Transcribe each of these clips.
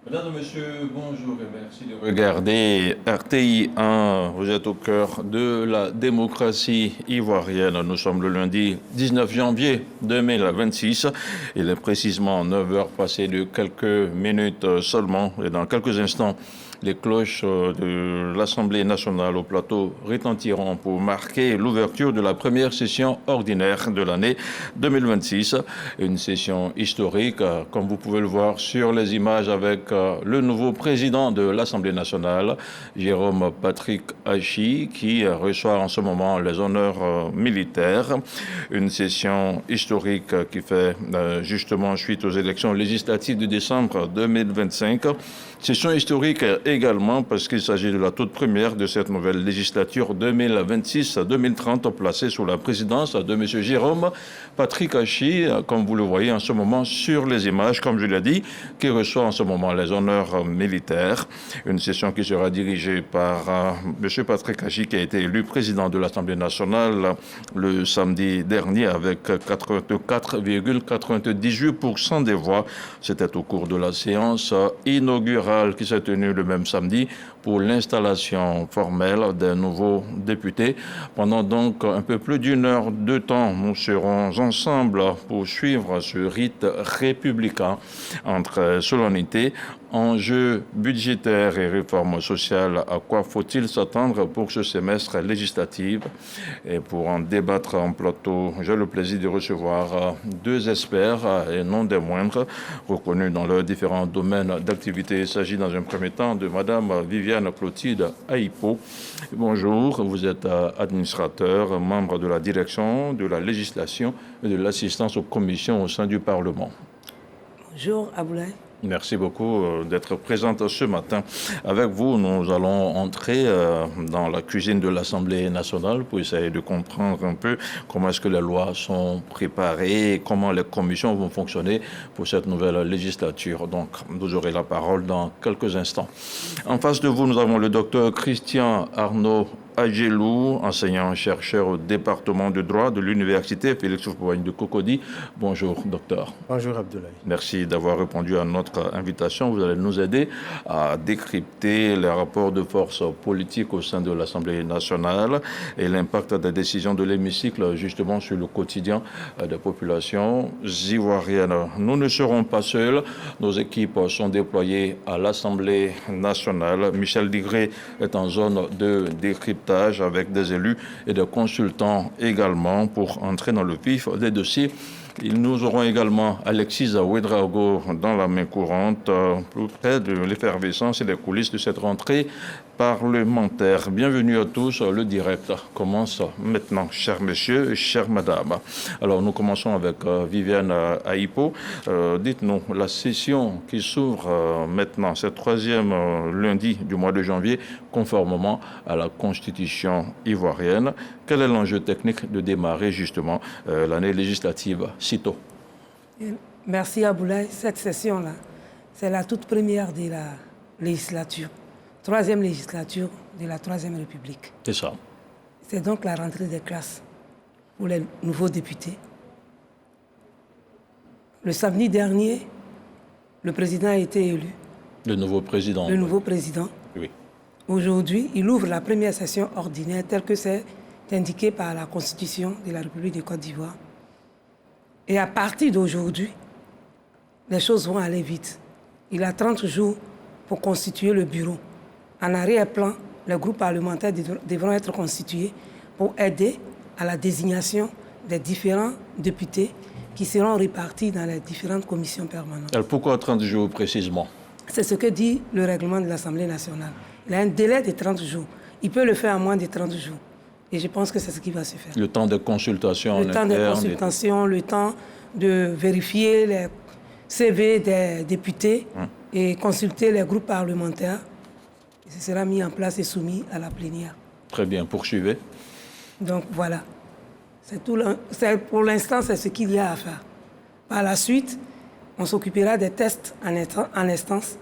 Mesdames et messieurs, bonjour et merci de regarder RTI 1. Vous êtes au cœur de la démocratie ivoirienne. Nous sommes le lundi 19 janvier 2026. Il est précisément 9 heures passées de quelques minutes seulement. Et dans quelques instants, les cloches de l'Assemblée nationale au plateau retentiront pour marquer l'ouverture de la première session ordinaire de l'année 2026. Une session historique, comme vous pouvez le voir sur les images avec le nouveau président de l'Assemblée nationale, Jérôme Patrick Achi, qui reçoit en ce moment les honneurs militaires. Une session historique qui fait justement suite aux élections législatives de décembre 2025. Session historique également parce qu'il s'agit de la toute première de cette nouvelle législature 2026-2030 placée sous la présidence de M. Jérôme Patrick Achi, comme vous le voyez en ce moment sur les images, comme je l'ai dit, qui reçoit en ce moment les honneurs militaires. Une session qui sera dirigée par M. Patrick Achi, qui a été élu président de l'Assemblée nationale le samedi dernier avec 84,98% des voix. C'était au cours de la séance inaugurale qui s'est tenue le même samedi pour l'installation formelle des nouveaux députés. Pendant donc un peu plus d'une heure de temps, nous serons ensemble pour suivre ce rite républicain entre solennité, enjeux budgétaires et réformes sociales. À quoi faut-il s'attendre pour ce semestre législatif? Et pour en débattre en plateau, j'ai le plaisir de recevoir deux experts et non des moindres, reconnus dans leurs différents domaines d'activité. Il s'agit dans un premier temps de Madame Viviane Clotilde Aïpo. Bonjour, vous êtes administrateur, membre de la direction de la législation et de l'assistance aux commissions au sein du Parlement. Bonjour Aboulaye. Merci beaucoup d'être présente ce matin. Avec vous, nous allons entrer dans la cuisine de l'Assemblée nationale pour essayer de comprendre un peu comment est-ce que les lois sont préparées, comment les commissions vont fonctionner pour cette nouvelle législature. Donc, vous aurez la parole dans quelques instants. En face de vous, nous avons le docteur Christian Arnaud Adjelou, enseignant-chercheur au département de droit de l'université Félix Houphouët de Cocody. Bonjour, docteur. Bonjour, Abdoulaye. Merci d'avoir répondu à notre invitation. Vous allez nous aider à décrypter les rapports de force politique au sein de l'Assemblée nationale et l'impact des décisions de l'hémicycle justement sur le quotidien des populations ivoiriennes. Nous ne serons pas seuls. Nos équipes sont déployées à l'Assemblée nationale. Michel Digré est en zone de décryptage avec des élus et des consultants également pour entrer dans le vif des dossiers. Nous aurons également Alexis Ouedraogo dans la main courante, plus près de l'effervescence et des coulisses de cette rentrée parlementaire. Bienvenue à tous, le direct commence maintenant, chers messieurs et chères madames. Alors nous commençons avec Viviane Aïpo. Dites-nous, la session qui s'ouvre maintenant, c'est le troisième lundi du mois de janvier, conformément à la Constitution ivoirienne. Quel est l'enjeu technique de démarrer justement l'année législative si tôt? Merci Aboulaye. Cette session-là, c'est la toute première de la législature. Troisième législature de la Troisième République. C'est ça. C'est donc la rentrée des classes pour les nouveaux députés. Le samedi dernier, le président a été élu. Le nouveau président. Le nouveau président. Oui. Aujourd'hui, il ouvre la première session ordinaire telle que c'est indiqué par la Constitution de la République de Côte d'Ivoire. Et à partir d'aujourd'hui, les choses vont aller vite. Il a 30 jours pour constituer le bureau. En arrière-plan, les groupes parlementaires devront être constitués pour aider à la désignation des différents députés qui seront répartis dans les différentes commissions permanentes. Alors pourquoi 30 jours précisément? C'est ce que dit le règlement de l'Assemblée nationale. Il a un délai de 30 jours. Il peut le faire en moins de 30 jours. Et je pense que c'est ce qui va se faire. Le temps de consultation Le temps de consultation, le temps de vérifier les CV des députés et consulter les groupes parlementaires. Ce sera mis en place et soumis à la plénière. Très bien, poursuivez. Donc voilà. Pour l'instant, c'est ce qu'il y a à faire. Par la suite, on s'occupera des tests en instance.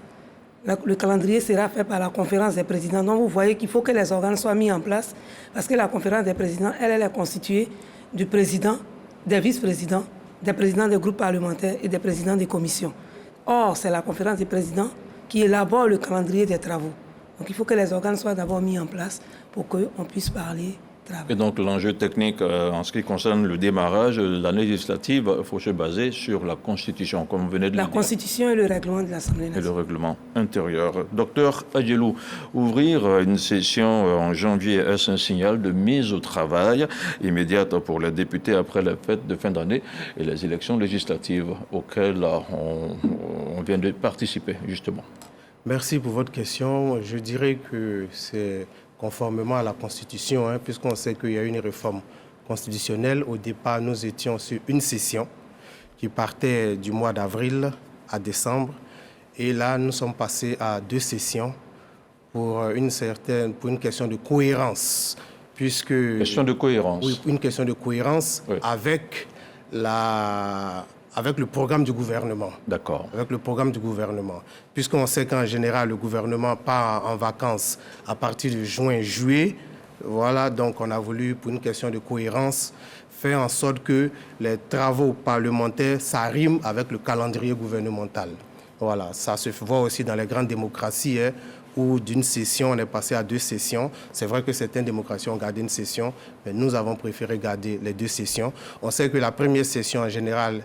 Le calendrier sera fait par la conférence des présidents. Donc vous voyez qu'il faut que les organes soient mis en place parce que la conférence des présidents, elle est constituée du président, des vice-présidents, des présidents des groupes parlementaires et des présidents des commissions. Or, c'est la conférence des présidents qui élabore le calendrier des travaux. Donc il faut que les organes soient d'abord mis en place pour qu'on puisse parler travail. Et donc l'enjeu technique en ce qui concerne le démarrage de l'année législative, il faut se baser sur la Constitution, comme vous venez de le La dire. Constitution et le règlement de l'Assemblée Et le nationale. règlement intérieur. Docteur Adjelou, ouvrir une session en janvier, est-ce un signal de mise au travail immédiate pour les députés après la fête de fin d'année et les élections législatives auxquelles on vient de participer, justement? Merci pour votre question. Je dirais que c'est conformément à la Constitution, puisqu'on sait qu'il y a une réforme constitutionnelle. Au départ, nous étions sur une session qui partait du mois d'avril à décembre. Et là, nous sommes passés à 2 sessions pour une question de cohérence. Question de cohérence. Oui, une question de cohérence oui. avec le programme du gouvernement. D'accord. Avec le programme du gouvernement. Puisqu'on sait qu'en général, le gouvernement part en vacances à partir de juin-juillet. Voilà, donc on a voulu, pour une question de cohérence, faire en sorte que les travaux parlementaires, ça rime avec le calendrier gouvernemental. Voilà, ça se voit aussi dans les grandes démocraties, où d'une session, on est passé à 2 sessions. C'est vrai que certaines démocraties ont gardé une session, mais nous avons préféré garder les 2 sessions. On sait que la première session, en général,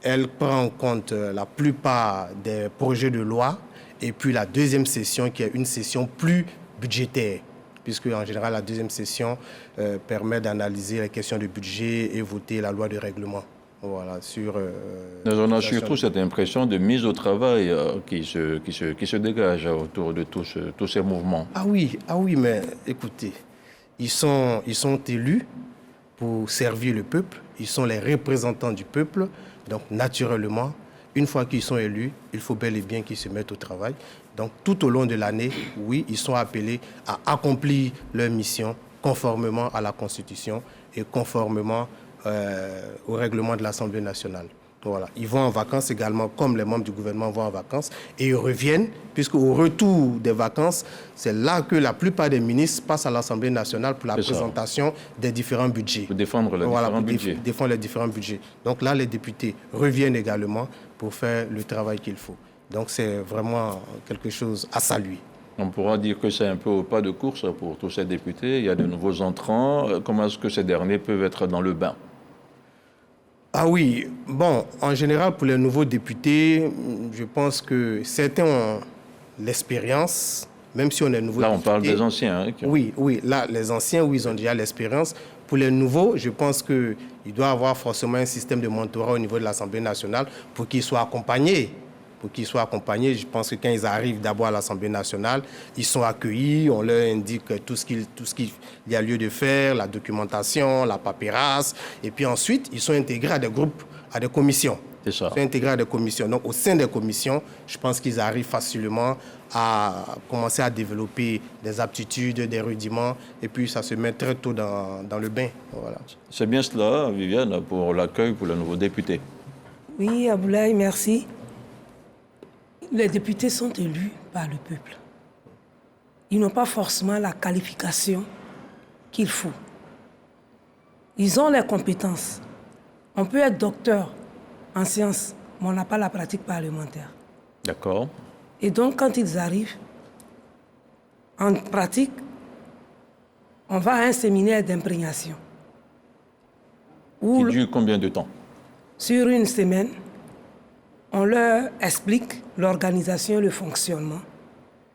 elle prend en compte la plupart des projets de loi, et puis la deuxième session qui est une session plus budgétaire, puisque en général la deuxième session permet d'analyser les questions de budget et voter la loi de règlement. Voilà, on a surtout cette impression de mise au travail qui se dégage autour de tous ces mouvements. Ah oui, mais écoutez, ils sont élus pour servir le peuple, ils sont les représentants du peuple. Donc, naturellement, une fois qu'ils sont élus, il faut bel et bien qu'ils se mettent au travail. Donc, tout au long de l'année, oui, ils sont appelés à accomplir leur mission conformément à la Constitution et conformément au règlement de l'Assemblée nationale. Voilà. Ils vont en vacances également, comme les membres du gouvernement vont en vacances, et ils reviennent, puisqu'au retour des vacances, c'est là que la plupart des ministres passent à l'Assemblée nationale pour la présentation des différents budgets. Pour défendre les différents budgets. Défendre les différents budgets. Donc là, les députés reviennent également pour faire le travail qu'il faut. Donc c'est vraiment quelque chose à saluer. On pourra dire que c'est un peu au pas de course pour tous ces députés. Il y a de nouveaux entrants. Comment est-ce que ces derniers peuvent être dans le bain ? Ah oui, bon, en général, pour les nouveaux députés, je pense que certains ont l'expérience, même si on est nouveau. Là, on parle des anciens. Oui, là, les anciens, oui, ils ont déjà l'expérience. Pour les nouveaux, je pense qu'il doit y avoir forcément un système de mentorat au niveau de l'Assemblée nationale pour qu'ils soient accompagnés. Je pense que quand ils arrivent d'abord à l'Assemblée nationale, ils sont accueillis, on leur indique tout ce qu'il y a lieu de faire, la documentation, la paperasse, et puis ensuite, ils sont intégrés à des groupes, à des commissions. C'est ça. Ils sont intégrés à des commissions. Donc, au sein des commissions, je pense qu'ils arrivent facilement à commencer à développer des aptitudes, des rudiments, et puis ça se met très tôt dans le bain. Voilà. C'est bien cela, Viviane, pour l'accueil pour le nouveau député. Oui, Aboulaye, merci. Les députés sont élus par le peuple. Ils n'ont pas forcément la qualification qu'il faut. Ils ont les compétences. On peut être docteur en sciences, mais on n'a pas la pratique parlementaire. D'accord. Et donc, quand ils arrivent, en pratique, on va à un séminaire d'imprégnation. Qui dure combien de temps? Sur une semaine, on leur explique l'organisation et le fonctionnement.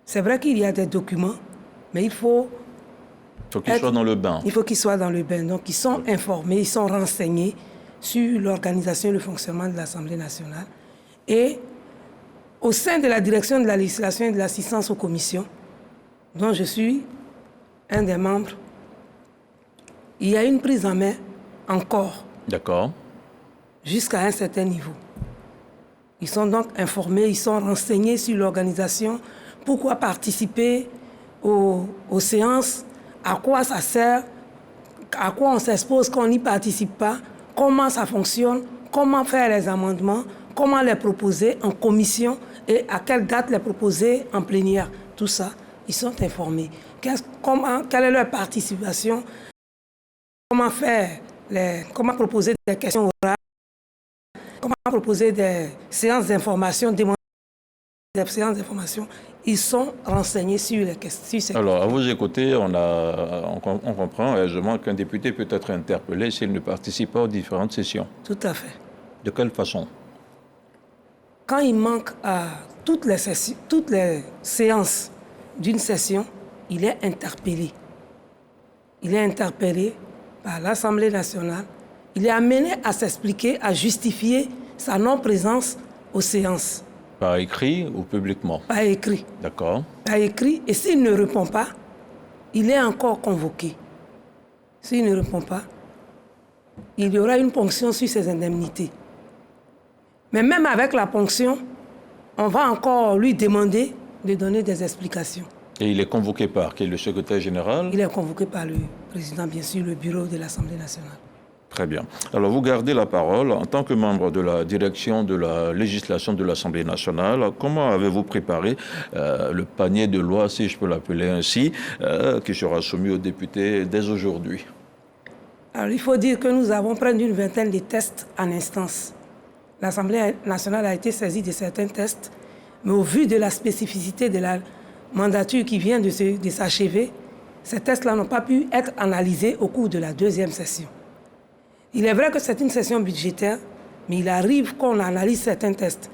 C'est vrai qu'il y a des documents, mais il faut qu'ils soient dans le bain. Il faut qu'ils soient dans le bain. Donc, ils sont informés, ils sont renseignés sur l'organisation et le fonctionnement de l'Assemblée nationale. Et au sein de la direction de la législation et de l'assistance aux commissions, dont je suis un des membres, il y a une prise en main encore. D'accord. Jusqu'à un certain niveau. Ils sont donc informés, ils sont renseignés sur l'organisation, pourquoi participer aux séances, à quoi ça sert, à quoi on s'expose quand on n'y participe pas, comment ça fonctionne, comment faire les amendements, comment les proposer en commission et à quelle date les proposer en plénière. Tout ça, ils sont informés. Quelle est leur participation, comment proposer des questions orales, comment proposer des séances d'information, Les séances d'information, ils sont renseignés sur les questions. Alors, à vous écouter, on comprend aisément qu'un député peut être interpellé s'il ne participe pas aux différentes sessions. Tout à fait. De quelle façon? Quand il manque à toutes les séances d'une session, il est interpellé. Il est interpellé par l'Assemblée nationale. Il est amené à s'expliquer, à justifier sa non-présence aux séances. Par écrit ou publiquement? Par écrit. D'accord. Par écrit. Et s'il ne répond pas, il est encore convoqué. S'il ne répond pas, il y aura une ponction sur ses indemnités. Mais même avec la ponction, on va encore lui demander de donner des explications. Et il est convoqué par qui? Le secrétaire général? Il est convoqué par le président, bien sûr, le bureau de l'Assemblée nationale. Très bien. Alors, vous gardez la parole. En tant que membre de la direction de la législation de l'Assemblée nationale, comment avez-vous préparé le panier de loi, si je peux l'appeler ainsi, qui sera soumis aux députés dès aujourd'hui? Alors, il faut dire que nous avons près d'une vingtaine de tests en instance. L'Assemblée nationale a été saisie de certains tests, mais au vu de la spécificité de la mandature qui vient de s'achever, ces tests-là n'ont pas pu être analysés au cours de la deuxième session. Il est vrai que c'est une session budgétaire, mais il arrive qu'on analyse certains tests.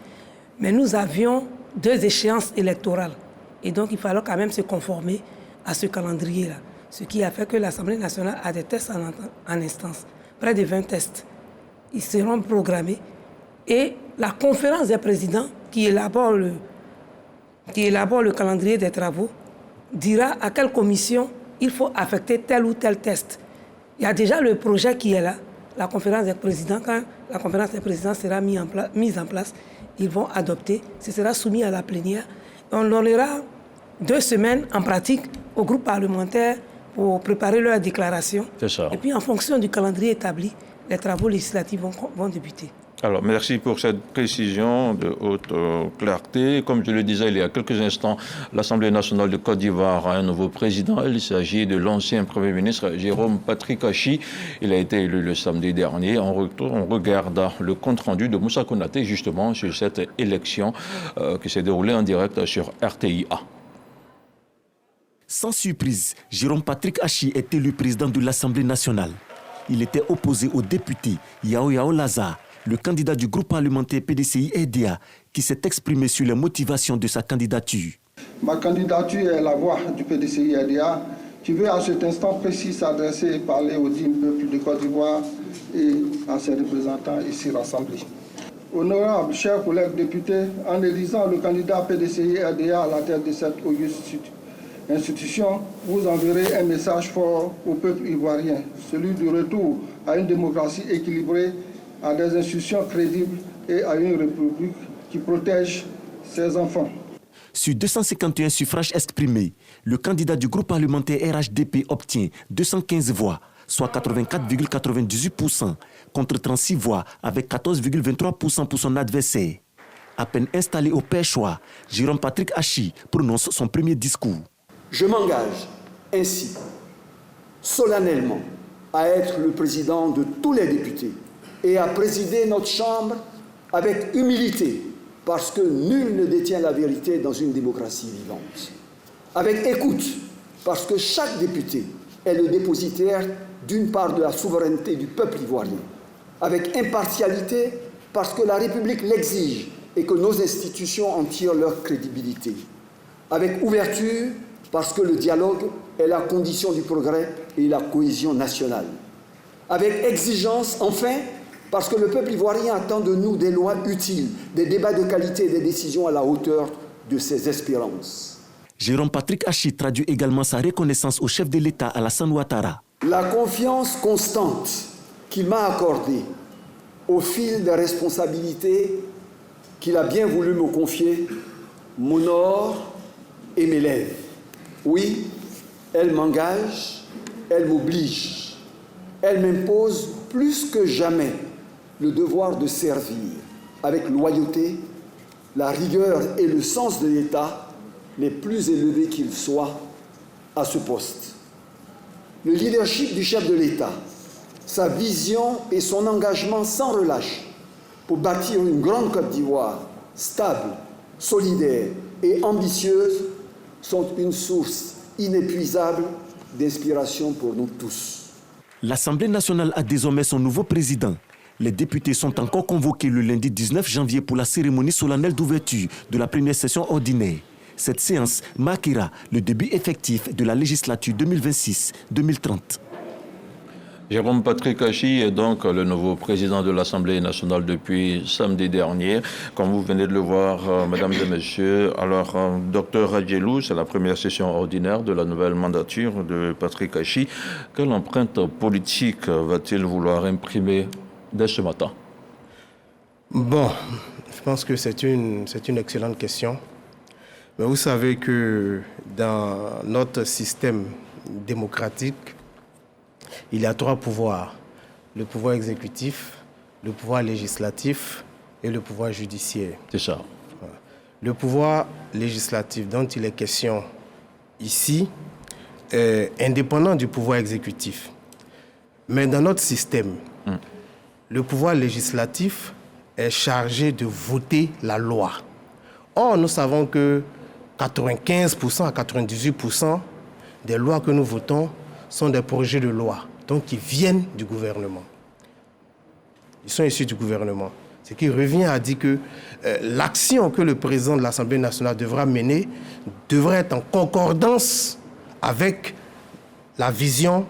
Mais nous avions 2 échéances électorales. Et donc, il fallait quand même se conformer à ce calendrier-là. Ce qui a fait que l'Assemblée nationale a des tests en instance. Près de 20 tests. Ils seront programmés. Et la conférence des présidents, qui élabore le calendrier des travaux, dira à quelle commission il faut affecter tel ou tel test. Il y a déjà le projet qui est là. La conférence des présidents, quand la conférence des présidents sera mise en place, ils vont adopter, ce sera soumis à la plénière. On donnera 2 semaines en pratique aux groupes parlementaires pour préparer leur déclaration. C'est ça. Et puis en fonction du calendrier établi, les travaux législatifs vont débuter. Alors, merci pour cette précision de haute clarté. Comme je le disais il y a quelques instants, l'Assemblée nationale de Côte d'Ivoire a un nouveau président. Il s'agit de l'ancien Premier ministre Jérôme Patrick Achi. Il a été élu le samedi dernier. On regarda le compte-rendu de Moussa Konaté, justement, sur cette élection qui s'est déroulée en direct sur RTI-A. Sans surprise, Jérôme Patrick Achi est élu président de l'Assemblée nationale. Il était opposé au député Yao Yao Lazare, le candidat du groupe parlementaire PDCI-RDA, qui s'est exprimé sur les motivations de sa candidature. Ma candidature est la voix du PDCI-RDA, qui veut à cet instant précis s'adresser et parler au digne peuple de Côte d'Ivoire et à ses représentants ici rassemblés. Honorables chers collègues députés, en élisant le candidat PDCI-RDA à la tête de cette auguste institution, vous enverrez un message fort au peuple ivoirien, celui du retour à une démocratie équilibrée, à des institutions crédibles et à une république qui protège ses enfants. Sur 251 suffrages exprimés, le candidat du groupe parlementaire RHDP obtient 215 voix, soit 84,98%, contre 36 voix avec 14,23% pour son adversaire. À peine installé au Pêchois, Jérôme Patrick Achi prononce son premier discours. Je m'engage ainsi, solennellement, à être le président de tous les députés et à présider notre Chambre avec humilité, parce que nul ne détient la vérité dans une démocratie vivante. Avec écoute, parce que chaque député est le dépositaire d'une part de la souveraineté du peuple ivoirien. Avec impartialité, parce que la République l'exige et que nos institutions en tirent leur crédibilité. Avec ouverture, parce que le dialogue est la condition du progrès et la cohésion nationale. Avec exigence, enfin, parce que le peuple ivoirien attend de nous des lois utiles, des débats de qualité et des décisions à la hauteur de ses espérances. Jérôme Patrick Achi traduit également sa reconnaissance au chef de l'État, Alassane Ouattara. La confiance constante qu'il m'a accordée au fil des responsabilités qu'il a bien voulu me confier m'honore et m'élève. Oui, elle m'engage, elle m'oblige, elle m'impose plus que jamais le devoir de servir avec loyauté, la rigueur et le sens de l'État les plus élevés qu'ils soient à ce poste. Le leadership du chef de l'État, sa vision et son engagement sans relâche pour bâtir une grande Côte d'Ivoire stable, solidaires et ambitieuses sont une source inépuisable d'inspiration pour nous tous. L'Assemblée nationale a désormais son nouveau président. Les députés sont encore convoqués le lundi 19 janvier pour la cérémonie solennelle d'ouverture de la première session ordinaire. Cette séance marquera le début effectif de la législature 2026-2030. Jérôme Patrick Achi est donc le nouveau président de l'Assemblée nationale depuis samedi dernier. Comme vous venez de le voir, mesdames et messieurs, alors, docteur Radjelou, c'est la première session ordinaire de la nouvelle mandature de Patrick Achi. Quelle empreinte politique va-t-il vouloir imprimer dès ce matin? Bon, je pense que c'est une excellente question. Mais vous savez que dans notre système démocratique, il y a 3 pouvoirs. Le pouvoir exécutif, le pouvoir législatif et le pouvoir judiciaire. C'est ça. Le pouvoir législatif dont il est question ici est indépendant du pouvoir exécutif. Mais dans notre système, le pouvoir législatif est chargé de voter la loi. Or, nous savons que 95% à 98% des lois que nous votons sont des projets de loi, donc qui viennent du gouvernement. Ils sont issus du gouvernement. Ce qui revient à dire que l'action que le président de l'Assemblée nationale devra mener devrait être en concordance avec la vision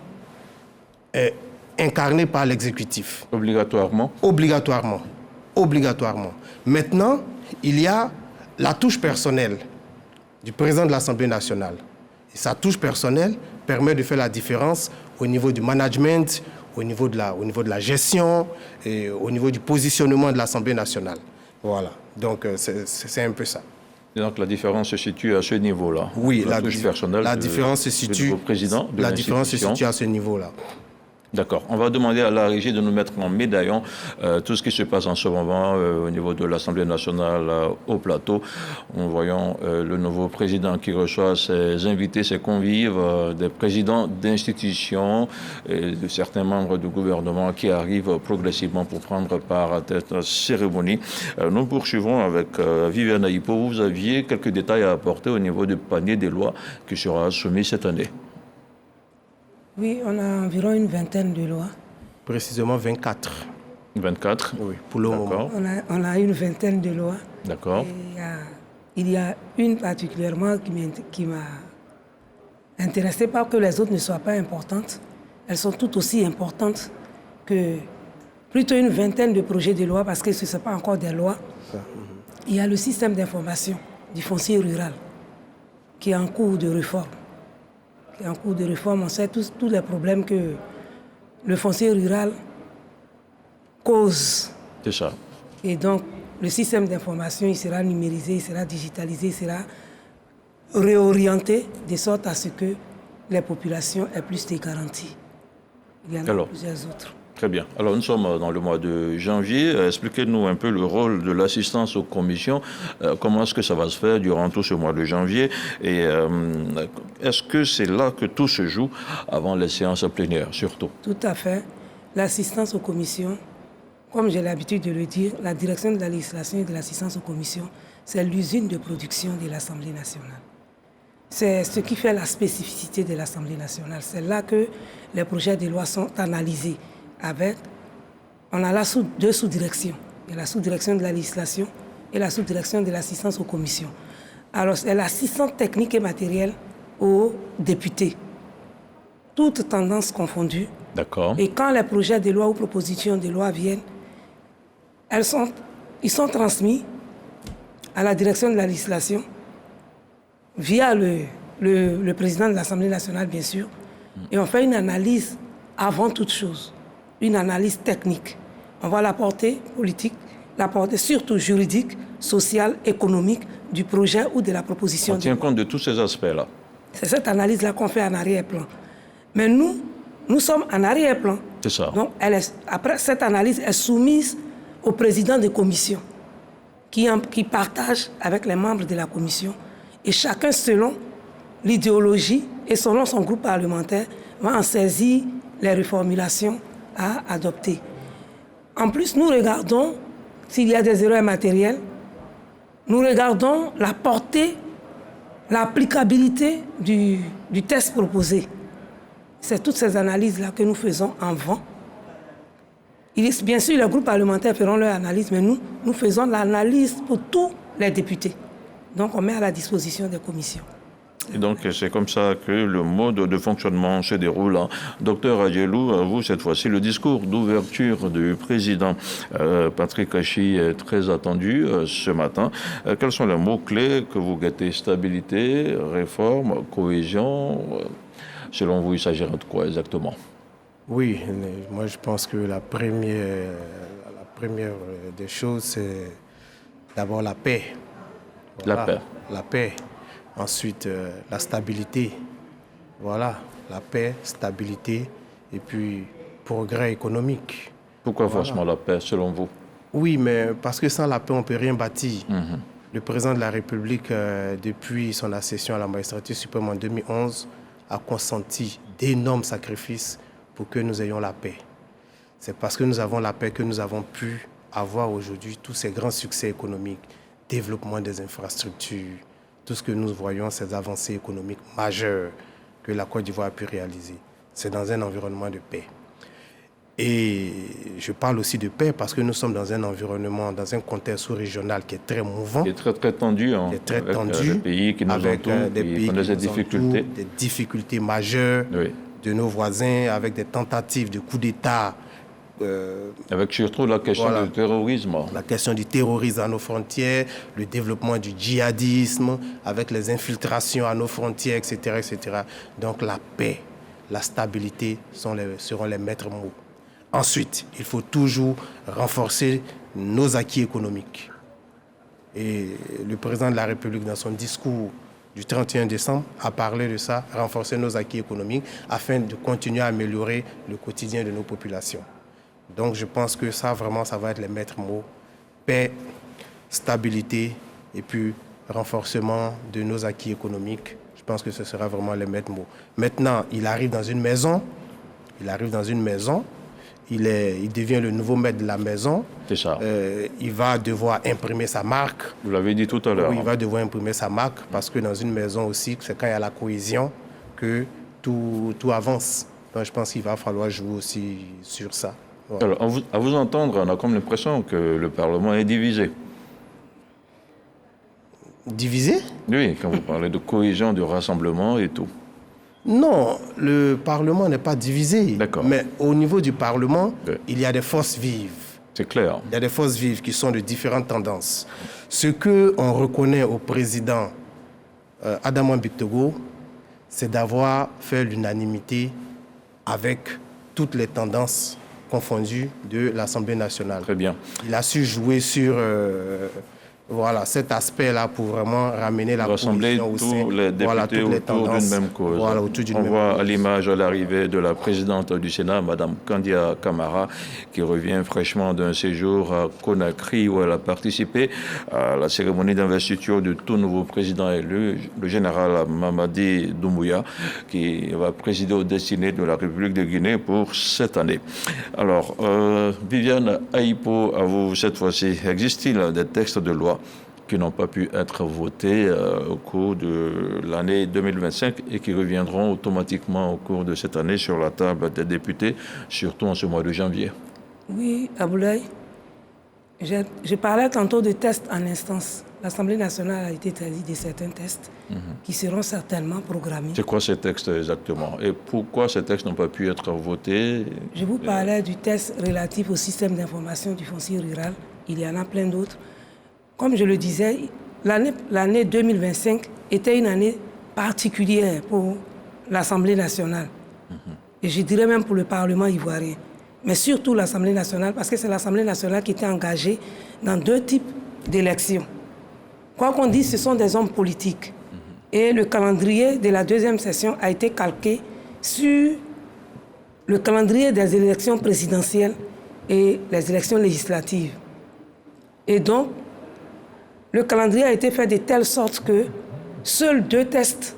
incarnée par l'exécutif. Obligatoirement? Obligatoirement. Obligatoirement. Maintenant, il y a la touche personnelle du président de l'Assemblée nationale. Et sa touche personnelle permet de faire la différence au niveau du management, au niveau de la gestion et au niveau du positionnement de l'Assemblée nationale. Voilà. Donc, c'est un peu ça. Et donc, la différence se situe à ce niveau-là? Oui, la touche personnelle la différence se situe, du président de la différence se situe à ce niveau-là. D'accord. On va demander à la régie de nous mettre en médaillon tout ce qui se passe en ce moment au niveau de l'Assemblée nationale au plateau. Nous voyons le nouveau président qui reçoit ses invités, ses convives, des présidents d'institutions et de certains membres du gouvernement qui arrivent progressivement pour prendre part à cette cérémonie. Nous poursuivons avec Viviane Aïpo. Vous aviez quelques détails à apporter au niveau du panier des lois qui sera soumis cette année. Oui, on a environ une vingtaine de lois. Précisément 24. 24? Oui, pour le moment. On a une vingtaine de lois. D'accord. Il y a une particulièrement qui m'a intéressée, pas que les autres ne soient pas importantes. Elles sont toutes aussi importantes que plutôt une vingtaine de projets de loi, parce que ce ne sont pas encore des lois. Il y a le système d'information du foncier rural qui est en cours de réforme. En cours de réforme, on sait tous les problèmes que le foncier rural cause. C'est ça. Et donc, le système d'information, il sera numérisé, il sera digitalisé, il sera réorienté de sorte à ce que les populations aient plus de garanties. Il y en a plusieurs autres. Très bien. Alors, nous sommes dans le mois de janvier. Expliquez-nous un peu le rôle de l'assistance aux commissions. Comment est-ce que ça va se faire durant tout ce mois de janvier? Et est-ce que c'est là que tout se joue avant les séances plénières, surtout? Tout à fait. L'assistance aux commissions, comme j'ai l'habitude de le dire, la direction de la législation et de l'assistance aux commissions, c'est l'usine de production de l'Assemblée nationale. C'est ce qui fait la spécificité de l'Assemblée nationale. C'est là que les projets de loi sont analysés. On a deux sous-directions. Il y a la sous-direction de la législation et la sous-direction de l'assistance aux commissions. Alors, c'est l'assistance technique et matérielle aux députés. Toutes tendances confondues. D'accord. Et quand les projets de loi ou propositions de loi viennent, ils sont transmis à la direction de la législation via le président de l'Assemblée nationale, bien sûr. Et on fait une analyse avant toute chose. Une analyse technique. On voit la portée politique, la portée surtout juridique, sociale, économique du projet ou de la proposition. On tient compte de tous ces aspects-là. C'est cette analyse-là qu'on fait en arrière-plan. Mais nous sommes en arrière-plan. C'est ça. Donc, après, cette analyse est soumise au président de commission qui partage avec les membres de la commission. Et chacun, selon l'idéologie et selon son groupe parlementaire, va en saisir les reformulations à adopter. En plus, nous regardons s'il y a des erreurs matérielles. nous regardons la portée, l'applicabilité du test proposé. C'est toutes ces analyses-là que nous faisons en vent. Bien sûr, les groupes parlementaires feront leur analyse, mais nous faisons l'analyse pour tous les députés. Donc, on met à la disposition des commissions. Et donc, c'est comme ça que le mode de fonctionnement se déroule. Docteur Adjelou, à vous, cette fois-ci, le discours d'ouverture du président Patrick Achi est très attendu ce matin. Quels sont les mots-clés que vous guettez? Stabilité, réforme, cohésion. Selon vous, il s'agira de quoi exactement? Oui, moi je pense que la première des choses, c'est d'abord la paix. Voilà, La paix. La paix. Ensuite, la stabilité. Voilà, la paix, stabilité et puis progrès économique. Pourquoi forcément la paix, selon vous? Oui, mais parce que sans la paix, on ne peut rien bâtir. Le président de la République, depuis son accession à la magistrature suprême en 2011, a consenti d'énormes sacrifices pour que nous ayons la paix. C'est parce que nous avons la paix que nous avons pu avoir aujourd'hui tous ces grands succès économiques, développement des infrastructures, tout ce que nous voyons, ces avancées économiques majeures que la Côte d'Ivoire a pu réaliser. C'est dans un environnement de paix. Et je parle aussi de paix parce que nous sommes dans un environnement, dans un contexte sous-régional qui est très mouvant. Qui est très, très tendu. Qui est très avec tendu. Des pays qui nous entourent, qui ont des difficultés. Des difficultés majeures de nos voisins, avec des tentatives de coup d'État. Avec surtout la question du terrorisme. La question du terrorisme à nos frontières, le développement du djihadisme, avec les infiltrations à nos frontières, etc. etc. Donc la paix, la stabilité seront les maîtres mots. Ensuite, il faut toujours renforcer nos acquis économiques. Et le président de la République, dans son discours du 31 décembre, a parlé de ça, renforcer nos acquis économiques afin de continuer à améliorer le quotidien de nos populations. Donc je pense que ça, vraiment, ça va être les maîtres mots. Paix, stabilité et puis renforcement de nos acquis économiques. Je pense que ce sera vraiment les maîtres mots. Maintenant, il arrive dans une maison. Il devient le nouveau maître de la maison. C'est ça. Il va devoir imprimer sa marque. Vous l'avez dit tout à l'heure. Oui, il va devoir imprimer sa marque parce que dans une maison aussi, c'est quand il y a la cohésion que tout avance. Donc je pense qu'il va falloir jouer aussi sur ça. Voilà. Alors, à vous entendre, on a comme l'impression que le Parlement est divisé. Divisé? Oui, quand vous parlez de cohésion, de rassemblement et tout. Non, le Parlement n'est pas divisé. D'accord. Mais au niveau du Parlement, il y a des forces vives. C'est clair. Il y a des forces vives qui sont de différentes tendances. Ce qu'on reconnaît au président Adama Bictogo, c'est d'avoir fait l'unanimité avec toutes les tendances confondues de l'Assemblée nationale. Très bien. Il a su jouer sur cet aspect-là pour vraiment ramener la rassembler tous les députés autour d'une même cause. On voit à l'image l'arrivée de la présidente du Sénat, Mme Kandia Camara, qui revient fraîchement d'un séjour à Conakry où elle a participé à la cérémonie d'investiture de tout nouveau président élu, le général Mamadi Doumbouya, qui va présider aux destinées de la République de Guinée pour cette année. Alors, Viviane Aïpo, à vous cette fois-ci, existe-t-il des textes de loi qui n'ont pas pu être votés au cours de l'année 2025 et qui reviendront automatiquement au cours de cette année sur la table des députés, surtout en ce mois de janvier? Oui, Aboulaye. Je parlais tantôt de tests en instance. L'Assemblée nationale a été saisie de certains tests qui seront certainement programmés. C'est quoi ces textes exactement? Et pourquoi ces textes n'ont pas pu être votés? Je vous parlais du test relatif au système d'information du foncier rural. Il y en a plein d'autres. Comme je le disais, l'année 2025 était une année particulière pour l'Assemblée nationale. Et je dirais même pour le Parlement ivoirien. Mais surtout l'Assemblée nationale, parce que c'est l'Assemblée nationale qui était engagée dans deux types d'élections. Quoi qu'on dise, ce sont des hommes politiques. Et le calendrier de la deuxième session a été calqué sur le calendrier des élections présidentielles et les élections législatives. Et donc, le calendrier a été fait de telle sorte que seuls deux tests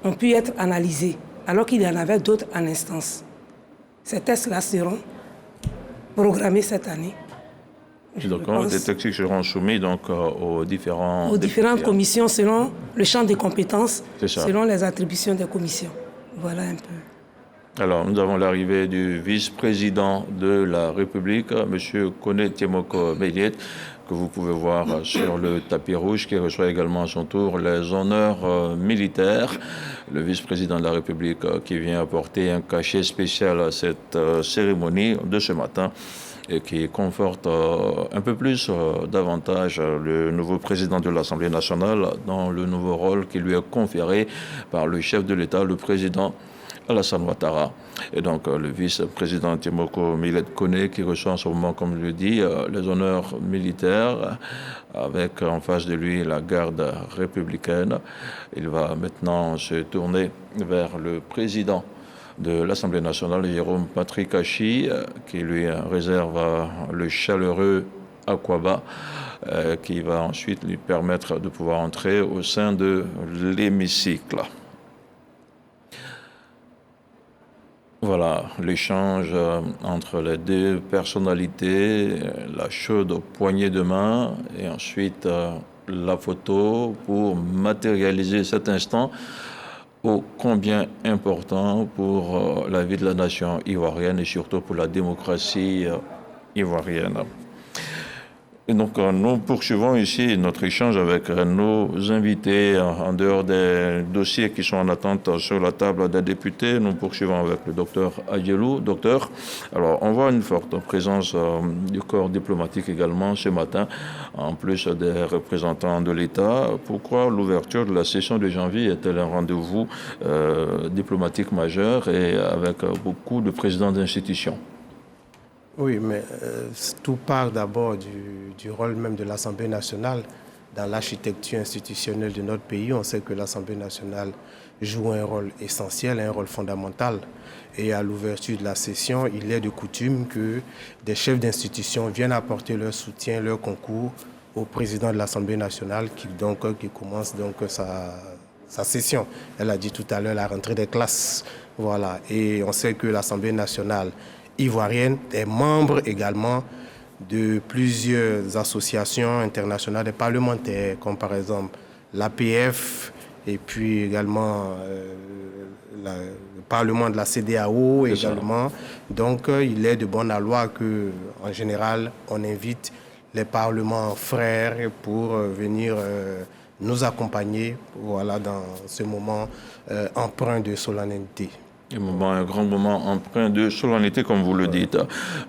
ont pu être analysés, alors qu'il y en avait d'autres en instance. Ces tests-là seront programmés cette année. D'accord, des textes qui seront soumis donc aux différentes commissions selon le champ des compétences, C'est ça. selon les attributions des commissions. Voilà un peu. Alors, nous avons l'arrivée du vice-président de la République, M. Kone Temoko Méliet, que vous pouvez voir sur le tapis rouge, qui reçoit également à son tour les honneurs militaires. Le vice-président de la République qui vient apporter un cachet spécial à cette cérémonie de ce matin et qui conforte un peu plus, davantage, le nouveau président de l'Assemblée nationale dans le nouveau rôle qui lui est conféré par le chef de l'État, le président Alassane Ouattara. Et donc le vice-président Temoko Méliet Kone qui reçoit en ce moment, comme je le dis, les honneurs militaires avec en face de lui la garde républicaine. Il va maintenant se tourner vers le président de l'Assemblée nationale, Jérôme Patrick Achi, qui lui réserve le chaleureux Akwaba, qui va ensuite lui permettre de pouvoir entrer au sein de l'hémicycle. Voilà, l'échange entre les deux personnalités, la chaude poignée de main et ensuite la photo pour matérialiser cet instant ô combien important pour la vie de la nation ivoirienne et surtout pour la démocratie ivoirienne. Et donc, nous poursuivons ici notre échange avec nos invités en dehors des dossiers qui sont en attente sur la table des députés. Nous poursuivons avec le docteur Adjelou. Docteur, alors on voit une forte présence du corps diplomatique également ce matin, en plus des représentants de l'État. Pourquoi l'ouverture de la session de janvier est-elle un rendez-vous diplomatique majeur et avec beaucoup de présidents d'institutions? Oui, mais tout part d'abord du rôle même de l'Assemblée nationale dans l'architecture institutionnelle de notre pays. On sait que l'Assemblée nationale joue un rôle essentiel, un rôle fondamental. Et à l'ouverture de la session, il est de coutume que des chefs d'institution viennent apporter leur soutien, leur concours au président de l'Assemblée nationale qui commence donc sa session. Elle a dit tout à l'heure la rentrée des classes. Voilà. Et on sait que l'Assemblée nationale ivoirienne est membre également de plusieurs associations internationales des parlementaires, comme par exemple l'APF et puis également le Parlement de la CEDEAO également. Donc il est de bon aloi que, en général, on invite les parlements frères pour venir nous accompagner, voilà, dans ce moment empreint de solennité. Un grand moment empreint de solennité, comme vous le dites.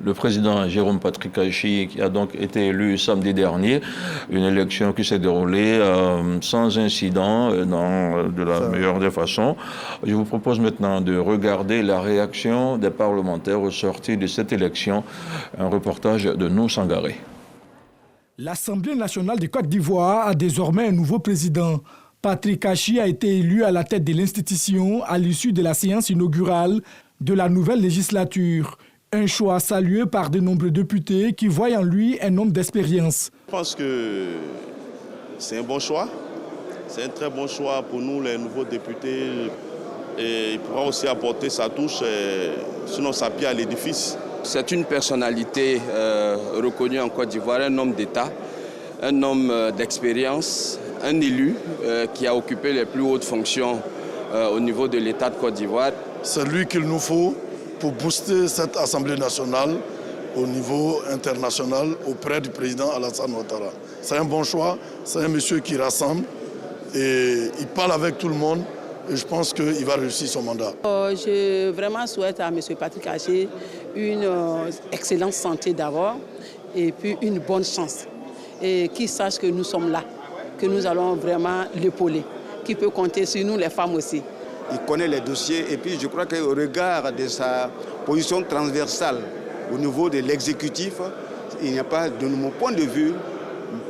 Le président Jérôme Patrick Achi, qui a donc été élu samedi dernier, une élection qui s'est déroulée sans incident, de la meilleure des façons. Je vous propose maintenant de regarder la réaction des parlementaires au sortir de cette élection. Un reportage de Nou Sangaré. L'Assemblée nationale de Côte d'Ivoire a désormais un nouveau président. Patrick Achi a été élu à la tête de l'institution à l'issue de la séance inaugurale de la nouvelle législature. Un choix salué par de nombreux députés qui voient en lui un homme d'expérience. Je pense que c'est un bon choix. C'est un très bon choix pour nous, les nouveaux députés. Et il pourra aussi apporter sa touche, sinon sa pierre à l'édifice. C'est une personnalité reconnue en Côte d'Ivoire, un homme d'État, un homme d'expérience, un élu qui a occupé les plus hautes fonctions au niveau de l'État de Côte d'Ivoire. C'est lui qu'il nous faut pour booster cette Assemblée nationale au niveau international auprès du président Alassane Ouattara. C'est un bon choix, c'est un monsieur qui rassemble et il parle avec tout le monde et je pense qu'il va réussir son mandat. Je vraiment souhaite à M. Patrick Achi une excellente santé d'abord et puis une bonne chance. Et qu'il sache que nous sommes là, que nous allons vraiment l'épauler, qu'il peut compter sur nous les femmes aussi. Il connaît les dossiers et puis je crois qu'au regard de sa position transversale au niveau de l'exécutif, il n'y a pas, de mon point de vue,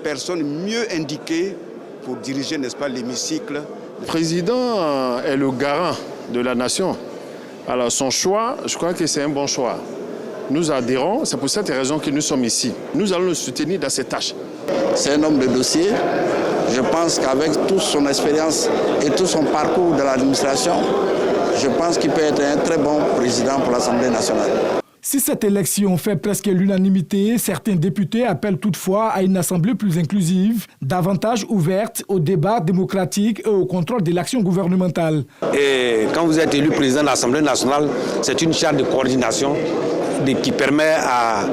personne mieux indiquée pour diriger, n'est-ce pas, l'hémicycle. Le président est le garant de la nation. Alors son choix, je crois que c'est un bon choix. Nous adhérons, c'est pour cette raison que nous sommes ici. Nous allons le soutenir dans ses tâches. C'est un homme de dossier. Je pense qu'avec toute son expérience et tout son parcours de l'administration, je pense qu'il peut être un très bon président pour l'Assemblée nationale. Si cette élection fait presque l'unanimité, certains députés appellent toutefois à une assemblée plus inclusive, davantage ouverte au débat démocratique et au contrôle de l'action gouvernementale. Et quand vous êtes élu président de l'Assemblée nationale, c'est une charte de coordination qui permet à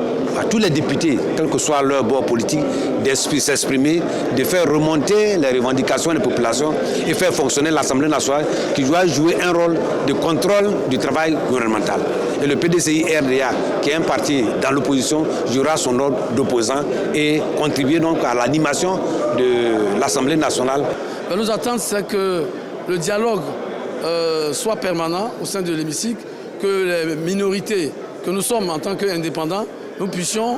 tous les députés, quel que soit leur bord politique, de s'exprimer, de faire remonter les revendications des populations et faire fonctionner l'Assemblée nationale qui doit jouer un rôle de contrôle du travail gouvernemental. Et le PDCI-RDA, qui est un parti dans l'opposition, jouera son rôle d'opposant et contribuer donc à l'animation de l'Assemblée nationale. Nos attentes, c'est que le dialogue soit permanent au sein de l'hémicycle, que les minorités que nous sommes en tant qu'indépendants, nous puissions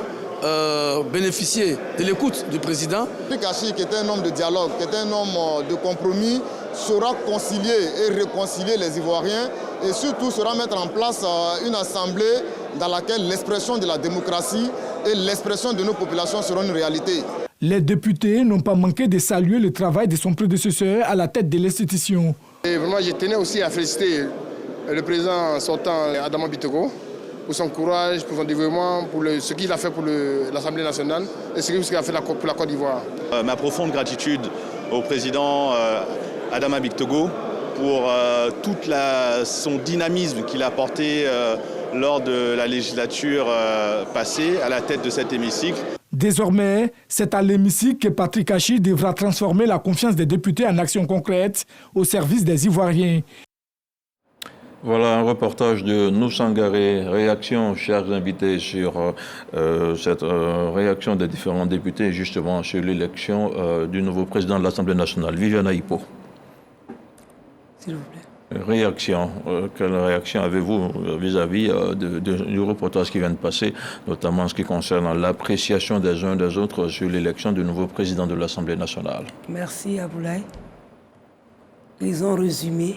bénéficier de l'écoute du président. Kashi, qui était un homme de dialogue, qui était un homme de compromis, saura concilier et réconcilier les Ivoiriens et surtout saura mettre en place une assemblée dans laquelle l'expression de la démocratie et l'expression de nos populations seront une réalité. Les députés n'ont pas manqué de saluer le travail de son prédécesseur à la tête de l'institution. Et vraiment, je tenais aussi à féliciter le président sortant Adama Biteko pour son courage, pour son développement, pour ce qu'il a fait pour l'Assemblée nationale et ce qu'il a fait pour la Côte d'Ivoire. Ma profonde gratitude au président Adama Biteko pour tout son dynamisme qu'il a apporté lors de la législature passée à la tête de cet hémicycle. Désormais, c'est à l'hémicycle que Patrick Kachi devra transformer la confiance des députés en actions concrètes au service des Ivoiriens. Voilà un reportage de Noussangaré. Réaction, chers invités, sur cette réaction des différents députés, justement, sur l'élection du nouveau président de l'Assemblée nationale, Viviane Aïpo. S'il vous plaît. Réaction. Quelle réaction avez-vous vis-à-vis du reportage qui vient de passer, notamment en ce qui concerne l'appréciation des uns des autres sur l'élection du nouveau président de l'Assemblée nationale? Merci, Aboulaye. Ils ont résumé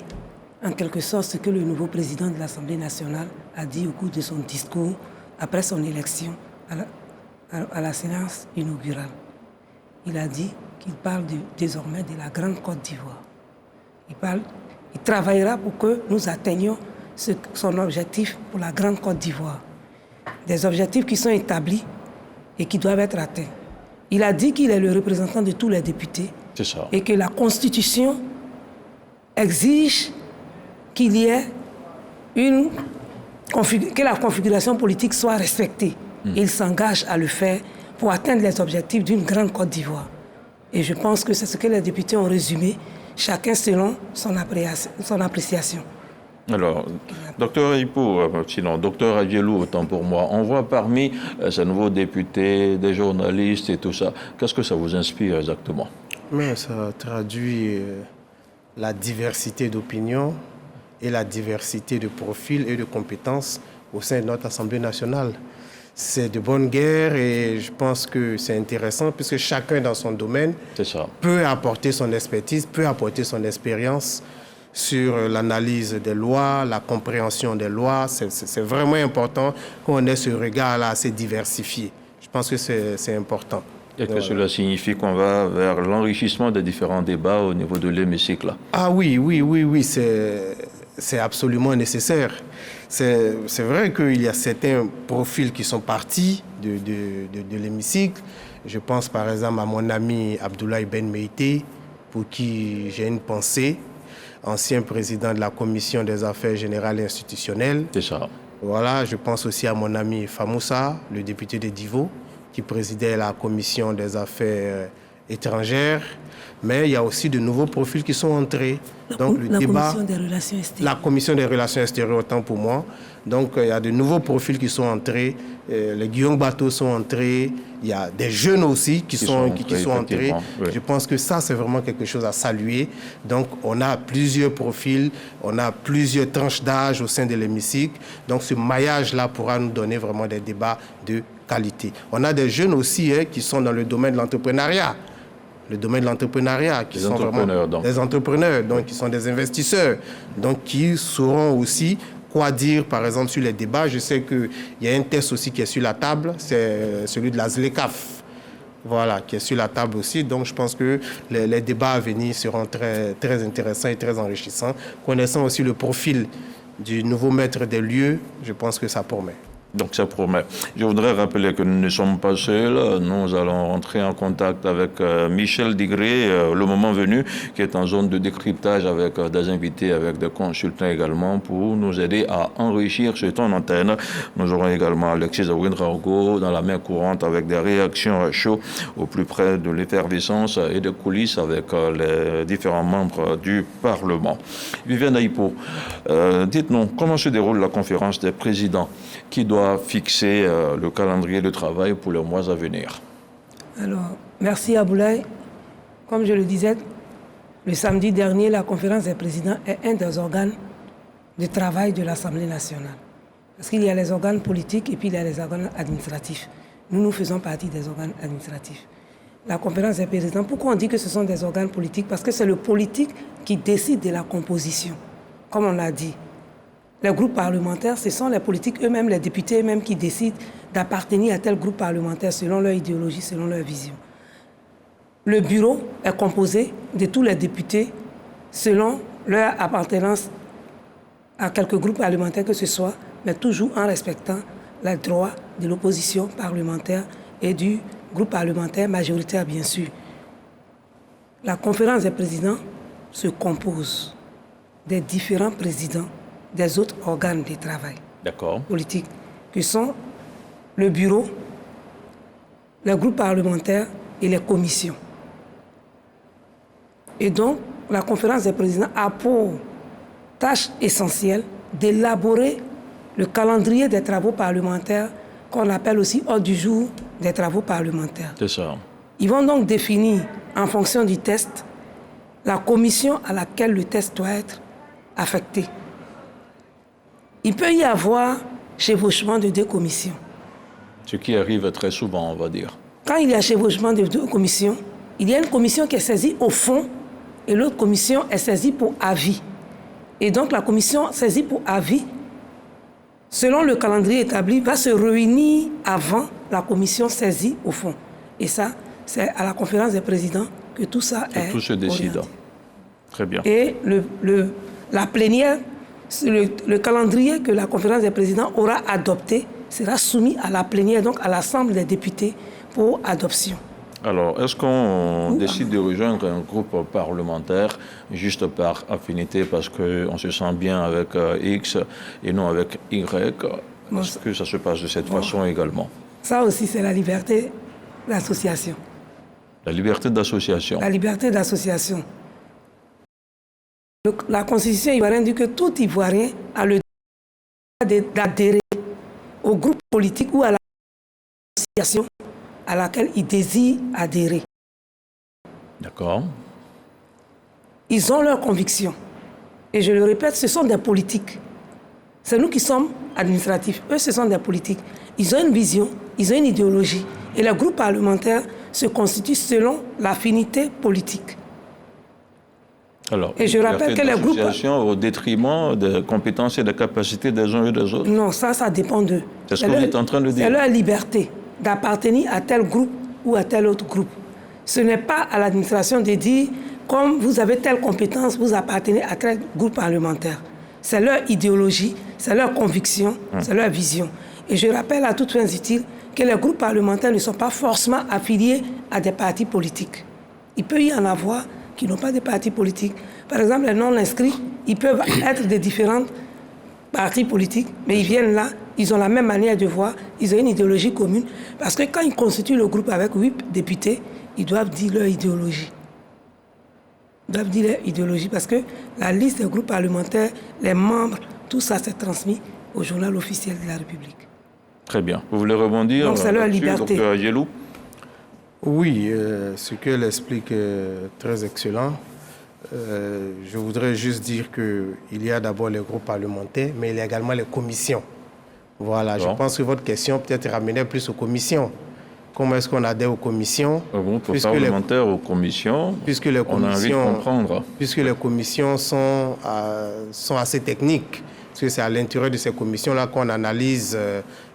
en quelque sorte ce que le nouveau président de l'Assemblée nationale a dit au cours de son discours après son élection à la séance inaugurale. Il a dit qu'il parle désormais de la Grande Côte d'Ivoire. Il travaillera pour que nous atteignions son objectif pour la Grande Côte d'Ivoire. Des objectifs qui sont établis et qui doivent être atteints. Il a dit qu'il est le représentant de tous les députés. C'est ça. Et que la Constitution exige qu'il y ait que la configuration politique soit respectée. Il s'engage à le faire pour atteindre les objectifs d'une grande Côte d'Ivoire. Et je pense que c'est ce que les députés ont résumé, chacun selon son appréciation. Alors, docteur Aïpo, sinon, docteur Adjelou, autant pour moi, on voit parmi ces nouveaux députés, des journalistes et tout ça. Qu'est-ce que ça vous inspire exactement? Mais ça traduit la diversité d'opinions et la diversité de profils et de compétences au sein de notre Assemblée nationale. C'est de bonne guerre et je pense que c'est intéressant puisque chacun dans son domaine peut apporter son expertise, peut apporter son expérience sur l'analyse des lois, la compréhension des lois. C'est vraiment important qu'on ait ce regard-là assez diversifié. Je pense que c'est important. Et que cela signifie qu'on va vers l'enrichissement des différents débats au niveau de l'hémicycle. Ah oui, c'est absolument nécessaire. C'est vrai qu'il y a certains profils qui sont partis de l'hémicycle. Je pense par exemple à mon ami Abdoulaye Ben Meïté, pour qui j'ai une pensée, ancien président de la Commission des affaires générales et institutionnelles. C'est ça. Voilà, je pense aussi à mon ami Famoussa, le député de Divo, qui présidait la Commission des affaires étrangères. Mais il y a aussi de nouveaux profils qui sont entrés. Donc le débat, Commission des relations extérieures. La Commission des relations extérieures, autant pour moi. Donc il y a de nouveaux profils qui sont entrés. Les Guillaume Bateau sont entrés. Il y a des jeunes aussi qui sont entrés. Oui. Je pense que ça, c'est vraiment quelque chose à saluer. Donc on a plusieurs profils, on a plusieurs tranches d'âge au sein de l'hémicycle. Donc ce maillage-là pourra nous donner vraiment des débats de qualité. On a des jeunes aussi qui sont dans le domaine de l'entrepreneuriat. Qui sont vraiment des entrepreneurs, donc qui sont des investisseurs, donc qui sauront aussi quoi dire, par exemple, sur les débats. Je sais qu'il y a un test aussi qui est sur la table, c'est celui de la ZLECAf, voilà, qui est sur la table aussi. Donc je pense que les débats à venir seront très, très intéressants et très enrichissants. Connaissant aussi le profil du nouveau maître des lieux, je pense que ça promet. Donc ça promet. Je voudrais rappeler que nous ne sommes pas seuls. Nous allons rentrer en contact avec Michel Digré, le moment venu, qui est en zone de décryptage avec des invités, avec des consultants également, pour nous aider à enrichir ce temps d'antenne. Nous aurons également Alexis Zawin-Rargo dans la main courante avec des réactions à chaud au plus près de l'effervescence et des coulisses avec les différents membres du Parlement. Viviane Aïpo, dites-nous, comment se déroule la conférence des présidents qui doit fixer le calendrier de travail pour les mois à venir? Alors, merci Aboulaye. Comme je le disais, le samedi dernier, la conférence des présidents est un des organes de travail de l'Assemblée nationale. Parce qu'il y a les organes politiques et puis il y a les organes administratifs. Nous faisons partie des organes administratifs. La conférence des présidents, pourquoi on dit que ce sont des organes politiques? Parce que c'est le politique qui décide de la composition, comme on l'a dit. Les groupes parlementaires, ce sont les politiques eux-mêmes, les députés eux-mêmes qui décident d'appartenir à tel groupe parlementaire selon leur idéologie, selon leur vision. Le bureau est composé de tous les députés selon leur appartenance à quelque groupe parlementaire que ce soit, mais toujours en respectant les droits de l'opposition parlementaire et du groupe parlementaire majoritaire, bien sûr. La conférence des présidents se compose des différents présidents des autres organes de travail politique, que sont le bureau, les groupes parlementaires et les commissions. Et donc, la conférence des présidents a pour tâche essentielle d'élaborer le calendrier des travaux parlementaires qu'on appelle aussi ordre du jour des travaux parlementaires. C'est ça. Ils vont donc définir, en fonction du test, la commission à laquelle le test doit être affecté. Il peut y avoir chevauchement de deux commissions. Ce qui arrive très souvent, on va dire. Quand il y a chevauchement de deux commissions, il y a une commission qui est saisie au fond et l'autre commission est saisie pour avis. Et donc la commission saisie pour avis, selon le calendrier établi, va se réunir avant la commission saisie au fond. Et ça, c'est à la conférence des présidents que tout ça est tout se décide. orienté. Très bien. Et la plénière, le calendrier que la conférence des présidents aura adopté sera soumis à la plénière, donc à l'Assemblée des députés pour adoption. Alors, est-ce qu'on décide de rejoindre un groupe parlementaire juste par affinité parce qu'on se sent bien avec X et non avec Y? Est-ce que ça se passe de cette façon également? Ça aussi, c'est la liberté d'association. La liberté d'association. La liberté d'association. La Constitution ivoirienne dit que tout Ivoirien a le droit d'adhérer au groupe politique ou à l'association à laquelle il désire adhérer. D'accord. Ils ont leurs convictions. Et je le répète, ce sont des politiques. C'est nous qui sommes administratifs. Eux, ce sont des politiques. Ils ont une vision, ils ont une idéologie. Et les groupes parlementaires se constituent selon l'affinité politique. Alors, et je rappelle que les groupes... au détriment des compétences et des capacités des uns et des autres. Non, ça dépend d'eux. C'est ce que vous êtes en train de dire. C'est leur liberté d'appartenir à tel groupe ou à tel autre groupe. Ce n'est pas à l'administration de dire, comme vous avez telle compétence, vous appartenez à tel groupe parlementaire. C'est leur idéologie, c'est leur conviction, c'est leur vision. Et je rappelle à toutes fins utiles que les groupes parlementaires ne sont pas forcément affiliés à des partis politiques. Il peut y en avoir qui n'ont pas de partis politiques. Par exemple, les non-inscrits, ils peuvent être de différents partis politiques, mais ils viennent là, ils ont la même manière de voir, ils ont une idéologie commune. Parce que quand ils constituent le groupe avec 8 députés, ils doivent dire leur idéologie. Ils doivent dire leur idéologie parce que la liste des groupes parlementaires, les membres, tout ça s'est transmis au journal officiel de la République. Très bien. Vous voulez rebondir? Donc c'est leur liberté. Dr. Ayelou? Oui, ce qu'elle explique est très excellent. Je voudrais juste dire qu'il y a d'abord les groupes parlementaires, mais il y a également les commissions. Voilà, je pense que votre question peut-être ramenait plus aux commissions. Comment est-ce qu'on adhère aux commissions? Au groupe parlementaire, aux commissions, on a envie de comprendre. Puisque les commissions sont assez techniques, parce que c'est à l'intérieur de ces commissions-là qu'on analyse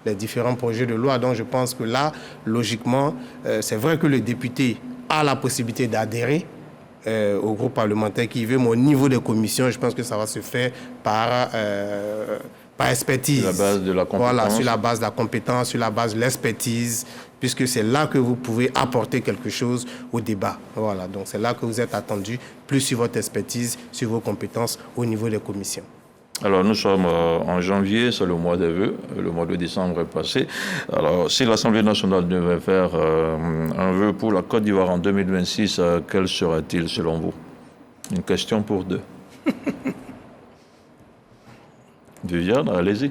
les différents projets de loi. Donc je pense que là, logiquement, c'est vrai que le député a la possibilité d'adhérer au groupe parlementaire qui veut, mais au niveau des commissions, je pense que ça va se faire par Par expertise. Sur la base de la compétence. Voilà, sur la base de la compétence, sur la base de l'expertise, puisque c'est là que vous pouvez apporter quelque chose au débat. Voilà, donc c'est là que vous êtes attendu, plus sur votre expertise, sur vos compétences au niveau des commissions. Alors, nous sommes en janvier, c'est le mois des vœux, le mois de décembre est passé. Alors, si l'Assemblée nationale devait faire un vœu pour la Côte d'Ivoire en 2026, quel sera-t-il selon vous? Une question pour deux. Viviane, allez-y.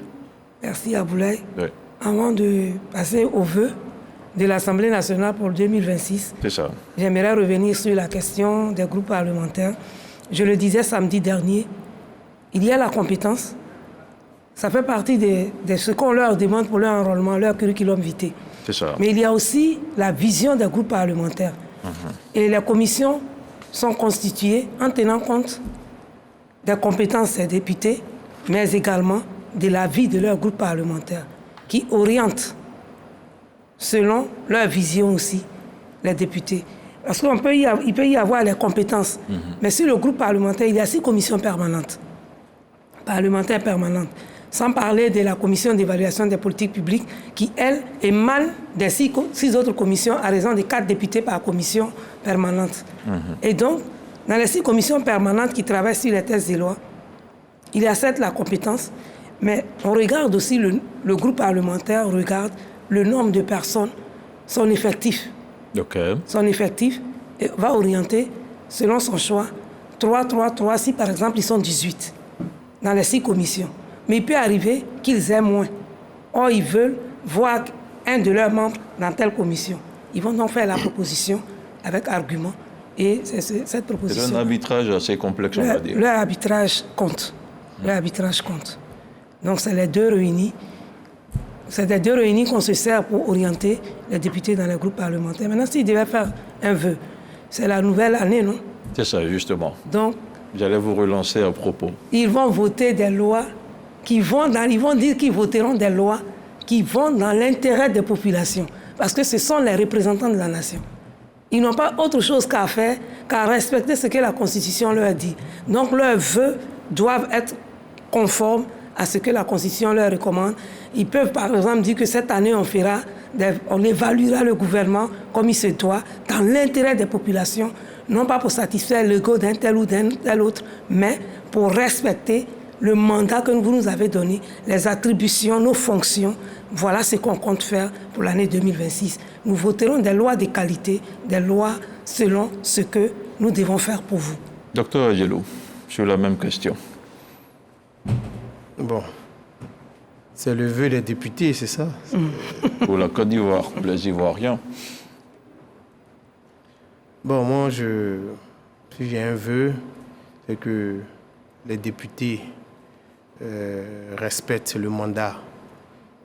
Merci Aboulaye. Oui. Avant de passer aux vœux de l'Assemblée nationale pour 2026, C'est ça. j'aimerais revenir sur la question des groupes parlementaires. Je le disais samedi dernier, il y a la compétence. Ça fait partie de ce qu'on leur demande pour leur enrôlement, leur curriculum vitae. C'est ça. Mais il y a aussi la vision des groupes parlementaires. Et les commissions sont constituées en tenant compte des compétences des députés, mais également de l'avis de leur groupe parlementaire, qui orientent selon leur vision aussi les députés. Parce qu'il peut y avoir les compétences, mais sur le groupe parlementaire, il y a 6 commissions permanentes. Parlementaires permanentes. Sans parler de la commission d'évaluation des politiques publiques qui, elle, émane des 6 autres commissions à raison de 4 députés par commission permanente. Et donc, dans les 6 commissions permanentes qui travaillent sur les textes de loi, il y a certes la compétence, mais on regarde aussi le groupe parlementaire, on regarde le nombre de personnes, son effectif. Son effectif va orienter, selon son choix, 3, si par exemple ils sont 18 dans les 6 commissions. Mais il peut arriver qu'ils aient moins. Or, ils veulent voir un de leurs membres dans telle commission. Ils vont donc faire la proposition avec argument. Et cette proposition... C'est un arbitrage assez complexe, on va dire. Leur arbitrage compte. Leur arbitrage compte. Donc, c'est les deux réunis. C'est les deux réunis qu'on se sert pour orienter les députés dans les groupes parlementaires. Maintenant, s'ils devaient faire un vœu, c'est la nouvelle année, non? C'est ça, justement. Donc, j'allais vous relancer à propos. Ils vont voter des lois ils vont dire qu'ils voteront des lois qui vont dans l'intérêt des populations. Parce que ce sont les représentants de la nation. Ils n'ont pas autre chose qu'à faire qu'à respecter ce que la Constitution leur dit. Donc leurs vœux doivent être conformes à ce que la Constitution leur recommande. Ils peuvent par exemple dire que cette année on évaluera le gouvernement comme il se doit, dans l'intérêt des populations, non pas pour satisfaire l'ego d'un tel ou d'un tel autre, mais pour respecter le mandat que vous nous avez donné, les attributions, nos fonctions. Voilà ce qu'on compte faire pour l'année 2026. Nous voterons des lois de qualité, des lois selon ce que nous devons faire pour vous. Docteur Adjelou, sur la même question. Bon, c'est le vœu des députés, c'est ça? Pour la Côte d'Ivoire, pour les Ivoiriens. Bon, moi, si j'ai un vœu, c'est que les députés respectent le mandat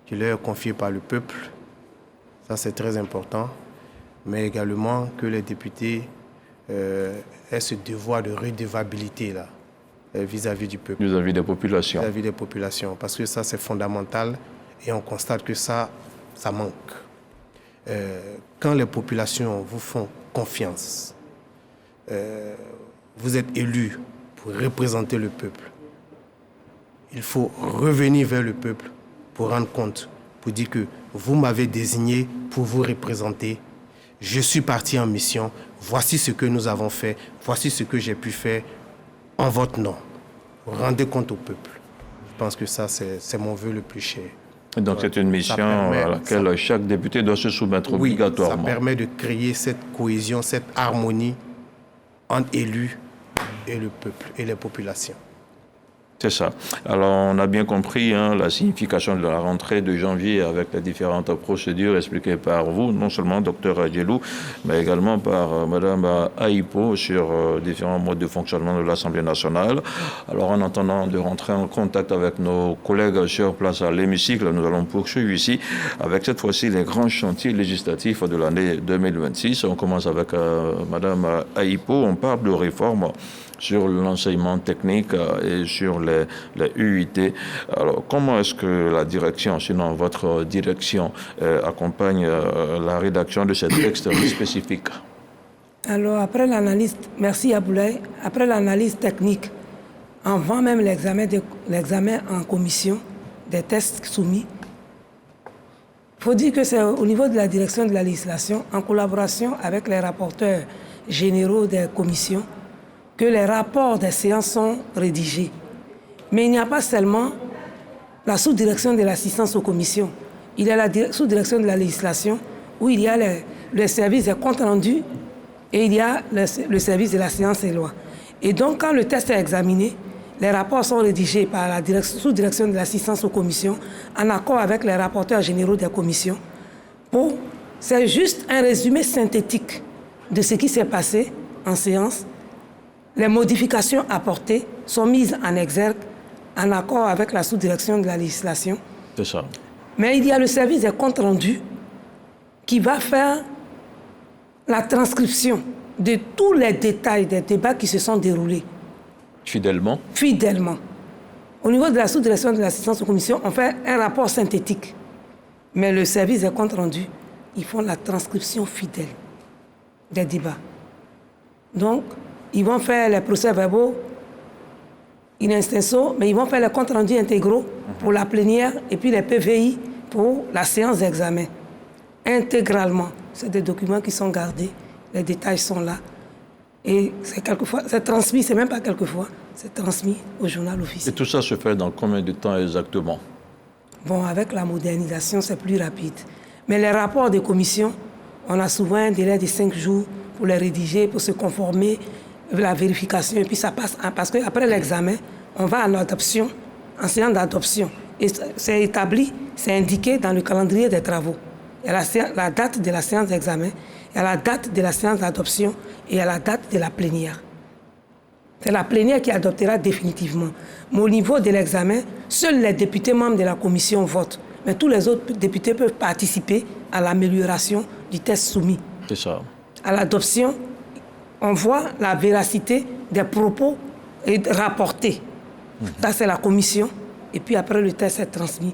qui leur est confié par le peuple. Ça, c'est très important. Mais également que les députés aient ce devoir de redevabilité là, vis-à-vis du peuple. Vis-à-vis des populations. Vis-à-vis des populations. Parce que ça, c'est fondamental et on constate que ça manque. Quand les populations vous font confiance, vous êtes élus pour représenter le peuple. Il faut revenir vers le peuple pour rendre compte, pour dire que vous m'avez désigné pour vous représenter. Je suis parti en mission. Voici ce que nous avons fait. Voici ce que j'ai pu faire en votre nom. Rendez compte au peuple. Je pense que ça, c'est mon vœu le plus cher. Et donc c'est une mission à laquelle chaque député doit se soumettre obligatoirement. Ça permet de créer cette cohésion, cette harmonie entre élus et le peuple et les populations. C'est ça. Alors, on a bien compris la signification de la rentrée de janvier avec les différentes procédures expliquées par vous, non seulement Dr Adjelou, mais également par Mme Aïpo sur différents modes de fonctionnement de l'Assemblée nationale. Alors, en attendant de rentrer en contact avec nos collègues sur place à l'hémicycle, nous allons poursuivre ici avec cette fois-ci les grands chantiers législatifs de l'année 2026. On commence avec Mme Aïpo. On parle de réforme sur l'enseignement technique et sur les UIT. Alors, comment est-ce que la direction, sinon votre direction, accompagne la rédaction de ces textes spécifiques? Alors, après l'analyse, merci Aboulaye, après l'analyse technique, avant même l'examen en commission, des tests soumis. Il faut dire que c'est au niveau de la direction de la législation, en collaboration avec les rapporteurs généraux des commissions, que les rapports des séances sont rédigés. Mais il n'y a pas seulement la sous-direction de l'assistance aux commissions. Il y a la sous-direction de la législation où il y a le service des comptes rendus et il y a le service de la séance et loi. Et donc, quand le test est examiné, les rapports sont rédigés par la sous-direction de l'assistance aux commissions en accord avec les rapporteurs généraux des commissions. C'est juste un résumé synthétique de ce qui s'est passé en séance. Les modifications apportées sont mises en exergue en accord avec la sous-direction de la législation. C'est ça. Mais il y a le service des comptes rendus qui va faire la transcription de tous les détails des débats qui se sont déroulés. Fidèlement. Fidèlement. Au niveau de la sous-direction de l'assistance aux commissions, on fait un rapport synthétique. Mais le service des comptes rendus, ils font la transcription fidèle des débats. Donc, ils vont faire les procès-verbaux in extenso, mais ils vont faire les comptes rendus intégraux pour la plénière et puis les PVI pour la séance d'examen. Intégralement. C'est des documents qui sont gardés, les détails sont là. Et c'est transmis, c'est même pas quelquefois, c'est transmis au journal officiel. Et tout ça se fait dans combien de temps exactement? Bon, avec la modernisation, c'est plus rapide. Mais les rapports des commissions, on a souvent un délai de 5 jours pour les rédiger, pour se conformer, la vérification, et puis ça passe, parce qu'après l'examen, on va en adoption, en séance d'adoption. Et c'est établi, c'est indiqué dans le calendrier des travaux. Il y a la date de la séance d'examen, il y a la date de la séance d'adoption et il y a la date de la plénière. C'est la plénière qui adoptera définitivement. Mais au niveau de l'examen, seuls les députés membres de la commission votent. Mais tous les autres députés peuvent participer à l'amélioration du test soumis. C'est ça. À l'adoption, on voit la véracité des propos rapportés. Ça, c'est la commission. Et puis après, le test est transmis.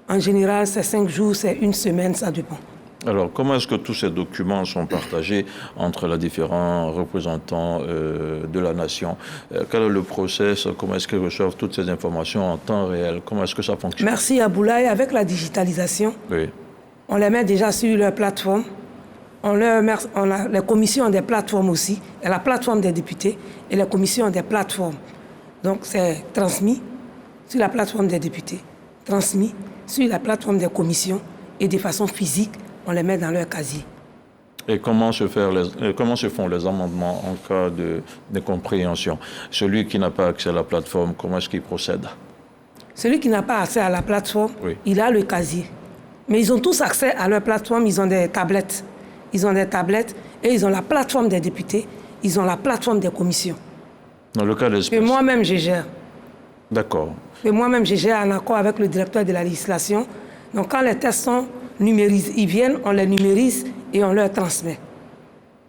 En général, c'est 5 jours, c'est 1 semaine, ça dépend. Alors, comment est-ce que tous ces documents sont partagés entre les différents représentants de la nation? Quel est le process? Comment est-ce qu'ils reçoivent toutes ces informations en temps réel? Comment est-ce que ça fonctionne? Merci Aboulaye. Avec la digitalisation, oui, on les met déjà sur leur plateforme. Les commissions ont des plateformes aussi. Et la plateforme des députés et les commissions ont des plateformes. Donc, c'est transmis sur la plateforme des députés, transmis sur la plateforme des commissions et de façon physique, on les met dans leur casier. Et comment se font les amendements en cas de compréhension? Celui qui n'a pas accès à la plateforme, comment est-ce qu'il procède? Celui qui n'a pas accès à la plateforme, oui, il a le casier. Mais ils ont tous accès à leur plateforme, ils ont des tablettes. Ils ont des tablettes et ils ont la plateforme des députés, ils ont la plateforme des commissions. Dans le cas d'espèce. Et moi-même, je gère. D'accord. Et moi-même, je gère en accord avec le directeur de la législation. Donc, quand les tests sont numérisés, ils viennent, on les numérise et on leur transmet.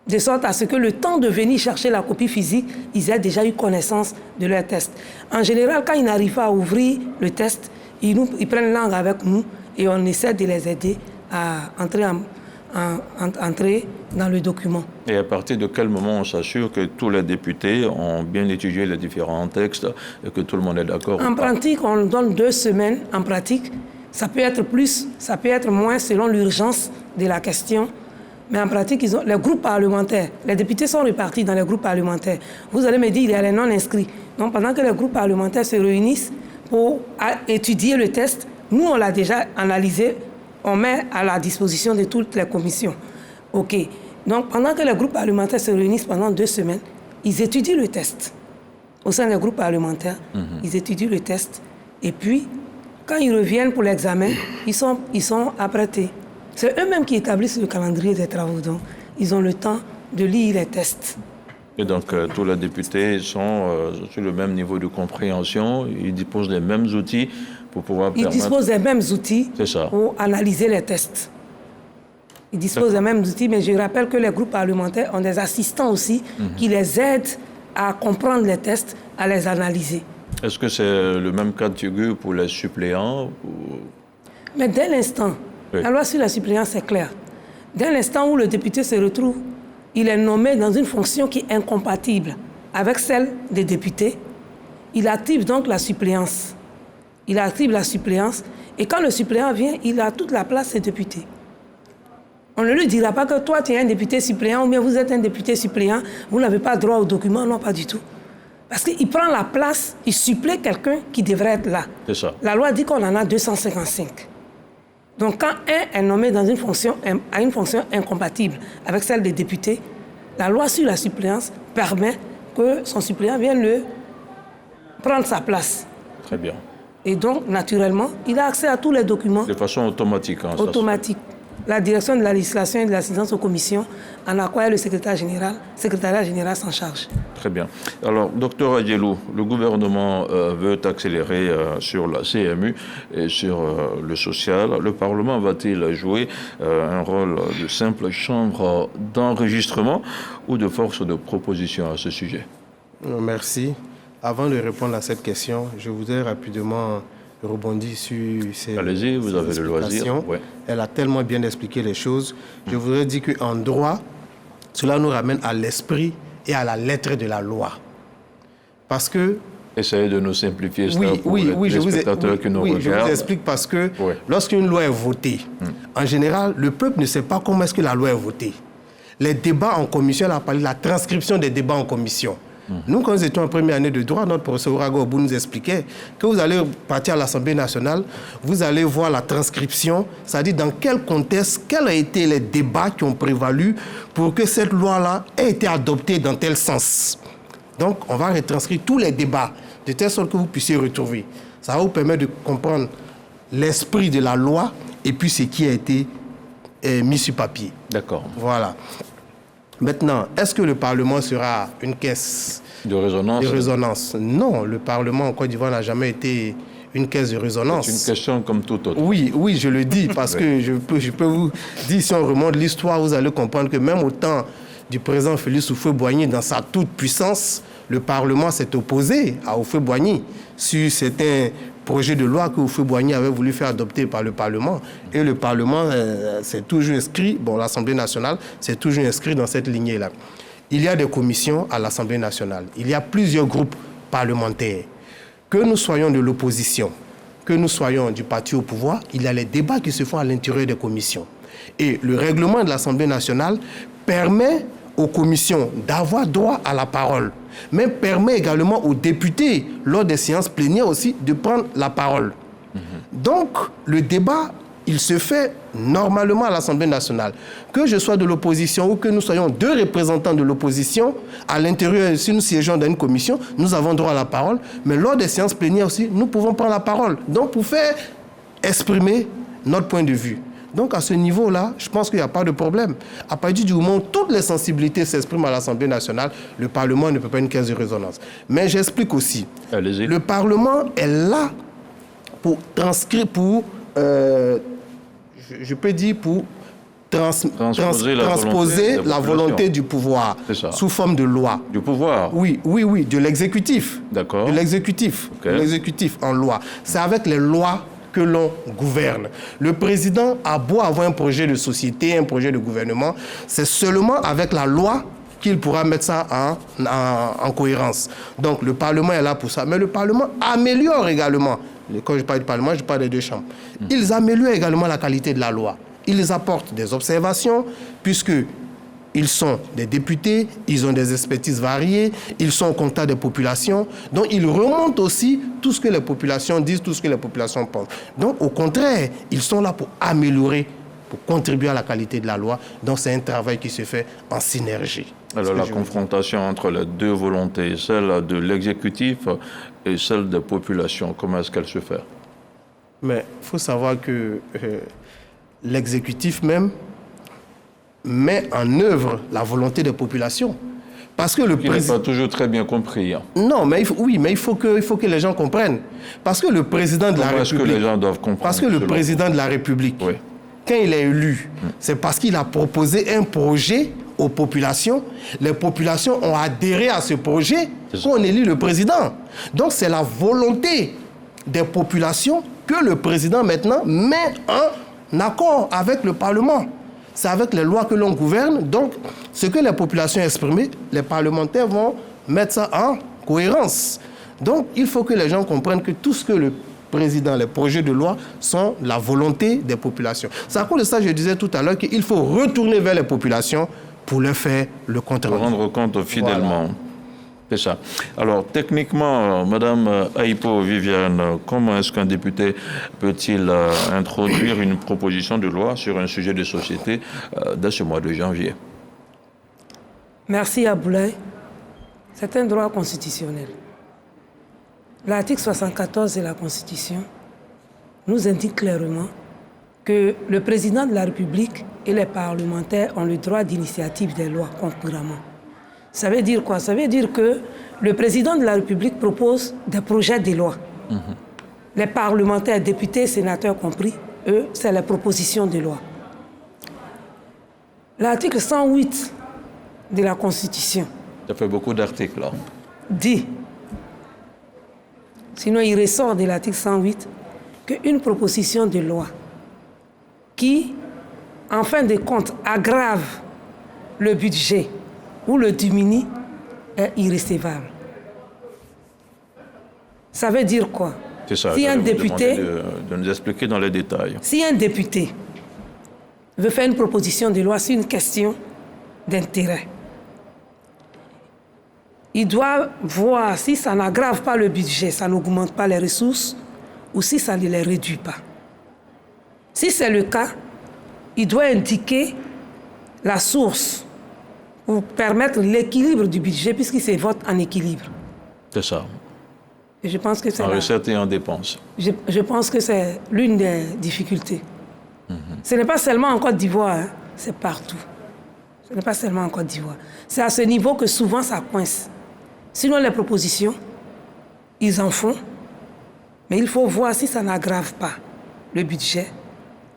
De sorte à ce que le temps de venir chercher la copie physique, ils aient déjà eu connaissance de leur test. En général, quand ils n'arrivent pas à ouvrir le test, ils prennent langue avec nous et on essaie de les aider à entrer dans le document. Et à partir de quel moment on s'assure que tous les députés ont bien étudié les différents textes et que tout le monde est d'accord? En pratique, on donne 2 semaines. En pratique, ça peut être plus, ça peut être moins selon l'urgence de la question. Mais en pratique, les groupes parlementaires, les députés sont répartis dans les groupes parlementaires. Vous allez me dire, il y a les non-inscrits. Donc pendant que les groupes parlementaires se réunissent pour étudier le test, nous, on l'a déjà analysé, on met à la disposition de toutes les commissions. OK. Donc pendant que les groupes parlementaires se réunissent pendant 2 semaines, ils étudient le test. Au sein des groupes parlementaires, ils étudient le test. Et puis, quand ils reviennent pour l'examen, ils sont apprêtés. C'est eux-mêmes qui établissent le calendrier des travaux. Donc, ils ont le temps de lire les tests. Et donc, tous les députés sont sur le même niveau de compréhension. Ils disposent des mêmes outils pour pouvoir Ils disposent des mêmes outils pour analyser les tests. Ils disposent des mêmes outils, mais je rappelle que les groupes parlementaires ont des assistants aussi qui les aident à comprendre les tests, à les analyser. Est-ce que c'est le même cas de figure pour les suppléants Mais dès l'instant, la loi sur la suppléance c'est clair. Dès l'instant où le député se retrouve, il est nommé dans une fonction qui est incompatible avec celle des députés. Il active donc la suppléance. il active la suppléance. Et quand le suppléant vient, il a toute la place des députés. On ne lui dira pas que toi, tu es un député suppléant ou bien vous êtes un député suppléant, vous n'avez pas droit aux documents. Non, pas du tout. Parce qu'il prend la place, il supplée quelqu'un qui devrait être là. C'est ça. La loi dit qu'on en a 255. Donc quand un est nommé dans une fonction, à une fonction incompatible avec celle des députés, la loi sur la suppléance permet que son suppléant vienne prendre sa place. Très bien. Et donc, naturellement, il a accès à tous les documents. De façon automatique. Hein, automatique. La direction de la législation et de l'assistance aux commissions en a quoi le secrétariat général s'en charge. Très bien. Alors, docteur Adjelou, le gouvernement veut accélérer sur la CMU et sur le social. Le Parlement va-t-il jouer un rôle de simple chambre d'enregistrement ou de force de proposition à ce sujet? Merci. Avant de répondre à cette question, je voudrais rapidement rebondir sur ces Allez-y, vous avez le loisir. Ouais. Elle a tellement bien expliqué les choses. Je voudrais dire qu'en droit, cela nous ramène à l'esprit et à la lettre de la loi. Parce que... Essayez de nous simplifier ça pour les spectateurs qui nous regardent. Je vous explique parce que lorsqu'une loi est votée, en général, le peuple ne sait pas comment est-ce que la loi est votée. Les débats en commission, on a parlé de la transcription des débats en commission. Nous, quand nous étions en première année de droit, notre professeur Ourago Obou nous expliquait que vous allez partir à l'Assemblée nationale, vous allez voir la transcription, c'est-à-dire dans quel contexte, quels ont été les débats qui ont prévalu pour que cette loi-là ait été adoptée dans tel sens. Donc, on va retranscrire tous les débats, de telle sorte que vous puissiez retrouver. Ça va vous permettre de comprendre l'esprit de la loi et puis ce qui a été mis sur papier. D'accord. Voilà. Maintenant, est-ce que le Parlement sera une caisse de résonance? Non, le Parlement en Côte d'Ivoire n'a jamais été une caisse de résonance. C'est une question comme toute autre. Oui, je le dis parce que je peux vous dire, si on remonte l'histoire, vous allez comprendre que même au temps du président Félix Houphouët-Boigny, dans sa toute puissance, le Parlement s'est opposé à Houphouët-Boigny sur certains projets de loi que Houphouët-Boigny avait voulu faire adopter par le Parlement. Et le Parlement s'est toujours inscrit, l'Assemblée nationale s'est toujours inscrit dans cette lignée-là. Il y a des commissions à l'Assemblée nationale. Il y a plusieurs groupes parlementaires. Que nous soyons de l'opposition, que nous soyons du parti au pouvoir, il y a les débats qui se font à l'intérieur des commissions. Et le règlement de l'Assemblée nationale permet aux commissions d'avoir droit à la parole, mais permet également aux députés, lors des séances plénières aussi, de prendre la parole. Donc, le débat, il se fait normalement à l'Assemblée nationale. Que je sois de l'opposition ou que nous soyons deux représentants de l'opposition, à l'intérieur, si nous siégeons dans une commission, nous avons droit à la parole, mais lors des séances plénières aussi, nous pouvons prendre la parole. Donc, pour faire exprimer notre point de vue. Donc, à ce niveau-là, je pense qu'il n'y a pas de problème. À partir du moment où toutes les sensibilités s'expriment à l'Assemblée nationale, le Parlement ne peut pas être une caisse de résonance. Mais j'explique aussi. Allez-y. Le Parlement est là pour transcrire, je peux dire pour transposer la volonté du pouvoir sous forme de loi. Du pouvoir? Oui, de l'exécutif. D'accord. De l'exécutif. Okay. De l'exécutif en loi. C'est avec les lois que l'on gouverne. Le président a beau avoir un projet de société, un projet de gouvernement, c'est seulement avec la loi qu'il pourra mettre ça en cohérence. Donc le Parlement est là pour ça. Mais le Parlement améliore également, quand je parle du Parlement, je parle des deux chambres, ils améliorent également la qualité de la loi. Ils apportent des observations, puisque ils sont des députés, ils ont des expertises variées, ils sont au contact des populations. Donc, ils remontent aussi tout ce que les populations disent, tout ce que les populations pensent. Donc, au contraire, ils sont là pour améliorer, pour contribuer à la qualité de la loi. Donc, c'est un travail qui se fait en synergie. Alors, la confrontation entre les deux volontés, celle de l'exécutif et celle des populations, comment est-ce qu'elle se fait? Mais il faut savoir que l'exécutif même met en œuvre la volonté des populations. Parce que le président n'est pas toujours très bien compris. Hein. Non, mais il faut que les gens comprennent. Parce que le président de la République... Est-ce que les gens doivent comprendre? Parce que le président de la République, quand il est élu, c'est parce qu'il a proposé un projet aux populations. Les populations ont adhéré à ce projet qu'on élit le président. Donc c'est la volonté des populations que le président maintenant met en accord avec le Parlement. C'est avec les lois que l'on gouverne. Donc, ce que les populations ont exprimé, les parlementaires vont mettre ça en cohérence. Donc, il faut que les gens comprennent que tout ce que le président, les projets de loi sont la volonté des populations. C'est à cause de ça que je disais tout à l'heure qu'il faut retourner vers les populations pour leur faire le compte rendu. Rendre compte fidèlement. Voilà. C'est ça. Alors, techniquement, Madame Aïpo Viviane, comment est-ce qu'un député peut-il introduire une proposition de loi sur un sujet de société dès ce mois de janvier? Merci Aboulaye. C'est un droit constitutionnel. L'article 74 de la Constitution nous indique clairement que le président de la République et les parlementaires ont le droit d'initiative des lois concurremment. Ça veut dire quoi? Ça veut dire que le président de la République propose des projets de loi. Les parlementaires, députés, sénateurs compris, eux, c'est la proposition de loi. L'article 108 de la Constitution. Ça fait beaucoup d'articles, là. Dit, sinon il ressort de l'article 108, qu'une proposition de loi qui, en fin de compte, aggrave le budget ou le diminue est irrécevable. Ça veut dire quoi? C'est ça, si un député de nous expliquer dans les détails. Si un député veut faire une proposition de loi sur une question d'intérêt, il doit voir si ça n'aggrave pas le budget, ça n'augmente pas les ressources, ou si ça ne les réduit pas. Si c'est le cas, il doit indiquer la source pour permettre l'équilibre du budget, puisqu'il se vote en équilibre. C'est ça. Et je pense que c'est en recette et en dépenses. Je pense que c'est l'une des difficultés. Ce n'est pas seulement en Côte d'Ivoire, hein, c'est partout. Ce n'est pas seulement en Côte d'Ivoire. C'est à ce niveau que souvent ça coince. Sinon, les propositions, ils en font, mais il faut voir si ça n'aggrave pas le budget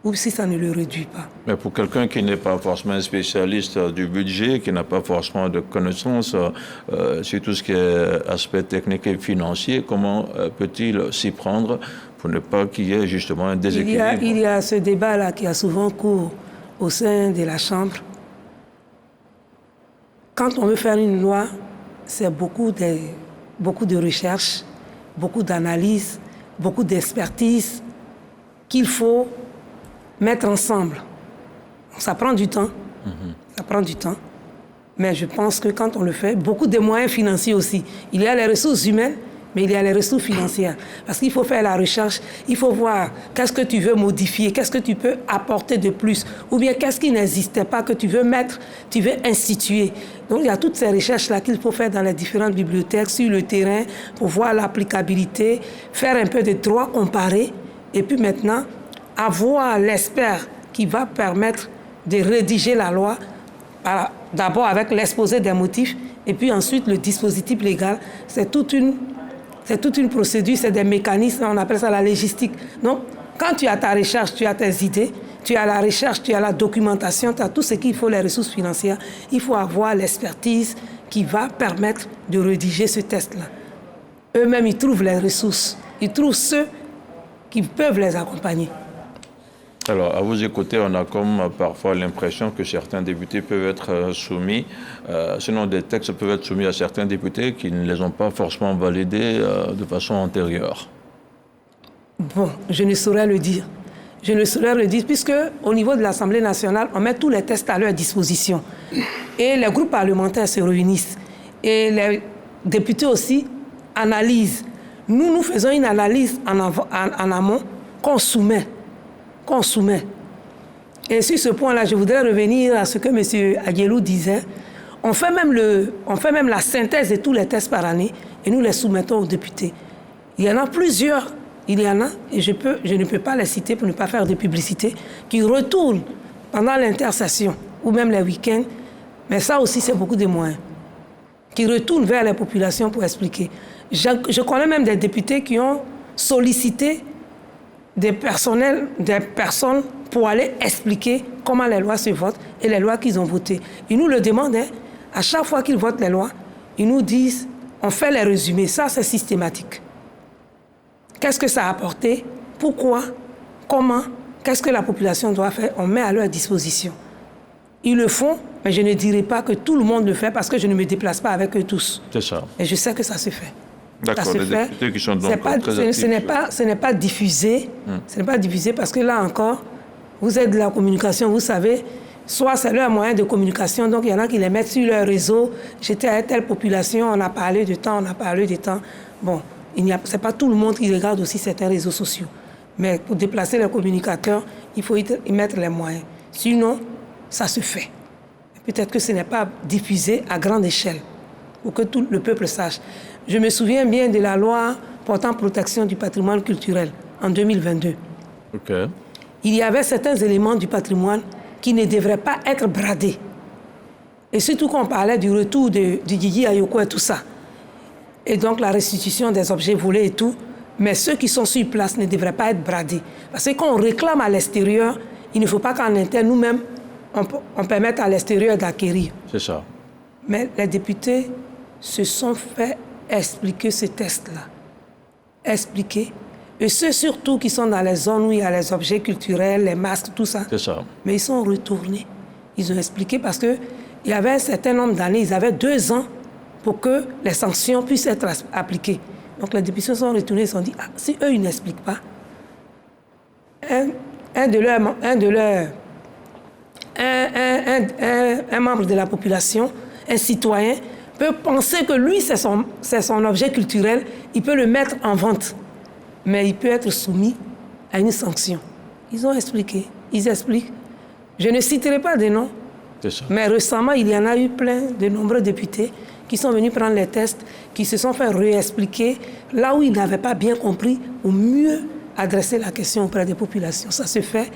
ou si ça ne le réduit pas. Mais pour quelqu'un qui n'est pas forcément un spécialiste du budget, qui n'a pas forcément de connaissances sur tout ce qui est aspect technique et financier, comment peut-il s'y prendre pour ne pas qu'il y ait justement un déséquilibre? Il y a ce débat-là qui a souvent cours au sein de la Chambre. Quand on veut faire une loi, c'est beaucoup de recherches, beaucoup d'analyses, beaucoup d'expertise qu'il faut mettre ensemble. Ça prend du temps. Ça prend du temps. Mais je pense que quand on le fait, beaucoup de moyens financiers aussi. Il y a les ressources humaines, mais il y a les ressources financières. Parce qu'il faut faire la recherche, il faut voir qu'est-ce que tu veux modifier, qu'est-ce que tu peux apporter de plus, ou bien qu'est-ce qui n'existait pas que tu veux mettre, tu veux instituer. Donc il y a toutes ces recherches-là qu'il faut faire dans les différentes bibliothèques, sur le terrain, pour voir l'applicabilité, faire un peu de droit comparé, et puis maintenant, avoir l'expert qui va permettre de rédiger la loi, d'abord avec l'exposé des motifs, et puis ensuite le dispositif légal. C'est toute une procédure, c'est des mécanismes, on appelle ça la légistique. Donc, quand tu as ta recherche, tu as tes idées, tu as la recherche, tu as la documentation, tu as tout ce qu'il faut, les ressources financières, il faut avoir l'expertise qui va permettre de rédiger ce texte-là. Eux-mêmes, ils trouvent les ressources, ils trouvent ceux qui peuvent les accompagner. Alors, à vous écouter, on a comme parfois l'impression que certains députés peuvent être soumis, sinon des textes peuvent être soumis à certains députés qui ne les ont pas forcément validés de façon antérieure. Bon, je ne saurais le dire. Je ne saurais le dire puisque au niveau de l'Assemblée nationale, on met tous les textes à leur disposition. Et les groupes parlementaires se réunissent. Et les députés aussi analysent. Nous faisons une analyse en amont qu'on soumet. Et sur ce point-là, je voudrais revenir à ce que M. Aguelou disait. On fait même la synthèse de tous les tests par année et nous les soumettons aux députés. Il y en a plusieurs, et je ne peux pas les citer pour ne pas faire de publicité, qui retournent pendant l'intercession ou même les week-ends, mais ça aussi c'est beaucoup de moyens, qui retournent vers les populations pour expliquer. Je connais même des députés qui ont sollicité des personnes pour aller expliquer comment les lois se votent et les lois qu'ils ont votées. Ils nous le demandent, hein. À chaque fois qu'ils votent les lois, ils nous disent, on fait les résumés, ça c'est systématique. Qu'est-ce que ça a apporté? Pourquoi? Comment? Qu'est-ce que la population doit faire? On met à leur disposition. Ils le font, mais je ne dirai pas que tout le monde le fait parce que je ne me déplace pas avec eux tous. C'est ça. Et je sais que ça se fait. D'accord, Ça se les fait. députés qui sont donc C'est pas- très ce actifs. ce n'est pas diffusé. Ce n'est pas diffusé parce que là encore, vous êtes de la communication, vous savez, soit c'est leur moyen de communication, donc il y en a qui les mettent sur leur réseau. J'étais avec telle population, on a parlé de temps, on a parlé de temps. Bon, ce n'est pas tout le monde qui regarde aussi certains réseaux sociaux. Mais pour déplacer les communicateurs, il faut y mettre les moyens. Sinon, ça se fait. Peut-être que ce n'est pas diffusé à grande échelle pour que tout le peuple sache. Je me souviens bien de la loi portant protection du patrimoine culturel en 2022. OK. Il y avait certains éléments du patrimoine qui ne devraient pas être bradés. Et surtout qu'on parlait du retour du Guigui Ayoko et tout ça. Et donc la restitution des objets volés et tout. Mais ceux qui sont sur place ne devraient pas être bradés. Parce que quand on réclame à l'extérieur, il ne faut pas qu'en interne, nous-mêmes, on permette à l'extérieur d'acquérir. C'est ça. Mais les députés se sont fait expliquer ce test-là. Expliquer. Et ceux surtout qui sont dans les zones où il y a les objets culturels, les masques, tout ça. C'est ça. Mais ils sont retournés. Ils ont expliqué parce qu'il y avait un certain nombre d'années, ils avaient 2 ans pour que les sanctions puissent être appliquées. Donc les députés sont retournés, ils se sont dit, si eux, ils n'expliquent pas, un membre de la population, un citoyen, peut penser que lui, c'est son objet culturel, il peut le mettre en vente, mais il peut être soumis à une sanction. Ils ont expliqué, ils expliquent. Je ne citerai pas de noms, mais récemment, il y en a eu plein de nombreux députés qui sont venus prendre les tests, qui se sont fait réexpliquer là où ils n'avaient pas bien compris, ou mieux adresser la question auprès des populations. Ça se fait,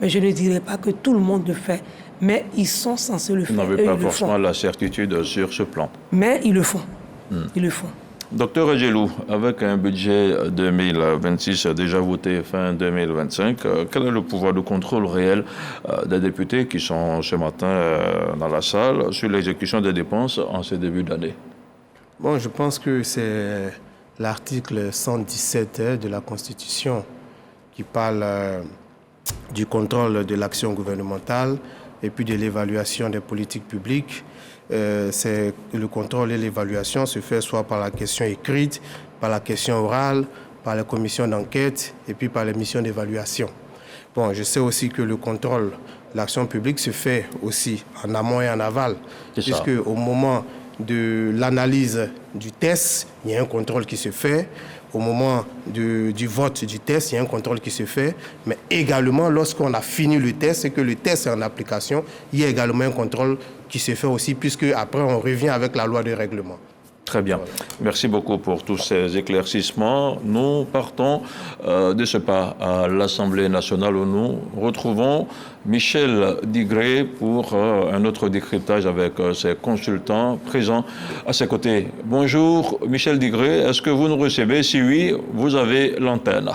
mais je ne dirais pas que tout le monde le fait, mais ils sont censés le faire. Vous n'avez pas forcément la certitude sur ce plan. Mais ils le font. Ils le font. Docteur Adjelou, avec un budget 2026 déjà voté fin 2025, quel est le pouvoir de contrôle réel des députés qui sont ce matin dans la salle sur l'exécution des dépenses en ce début d'année? Bon, je pense que c'est l'article 117 de la Constitution qui parle du contrôle de l'action gouvernementale et puis de l'évaluation des politiques publiques. C'est le contrôle et l'évaluation se fait soit par la question écrite, par la question orale, par les commissions d'enquête et puis par les missions d'évaluation. Bon, je sais aussi que le contrôle de l'action publique se fait aussi en amont et en aval, puisque au moment de l'analyse du test, il y a un contrôle qui se fait. Au moment du vote du test, il y a un contrôle qui se fait. Mais également, lorsqu'on a fini le test et que le test est en application, il y a également un contrôle qui se fait aussi, puisque après, on revient avec la loi de règlement. Très bien. Merci beaucoup pour tous ces éclaircissements. Nous partons de ce pas à l'Assemblée nationale où nous retrouvons Michel Digré pour un autre décryptage avec ses consultants présents à ses côtés. Bonjour Michel Digré, est-ce que vous nous recevez? Si oui, vous avez l'antenne.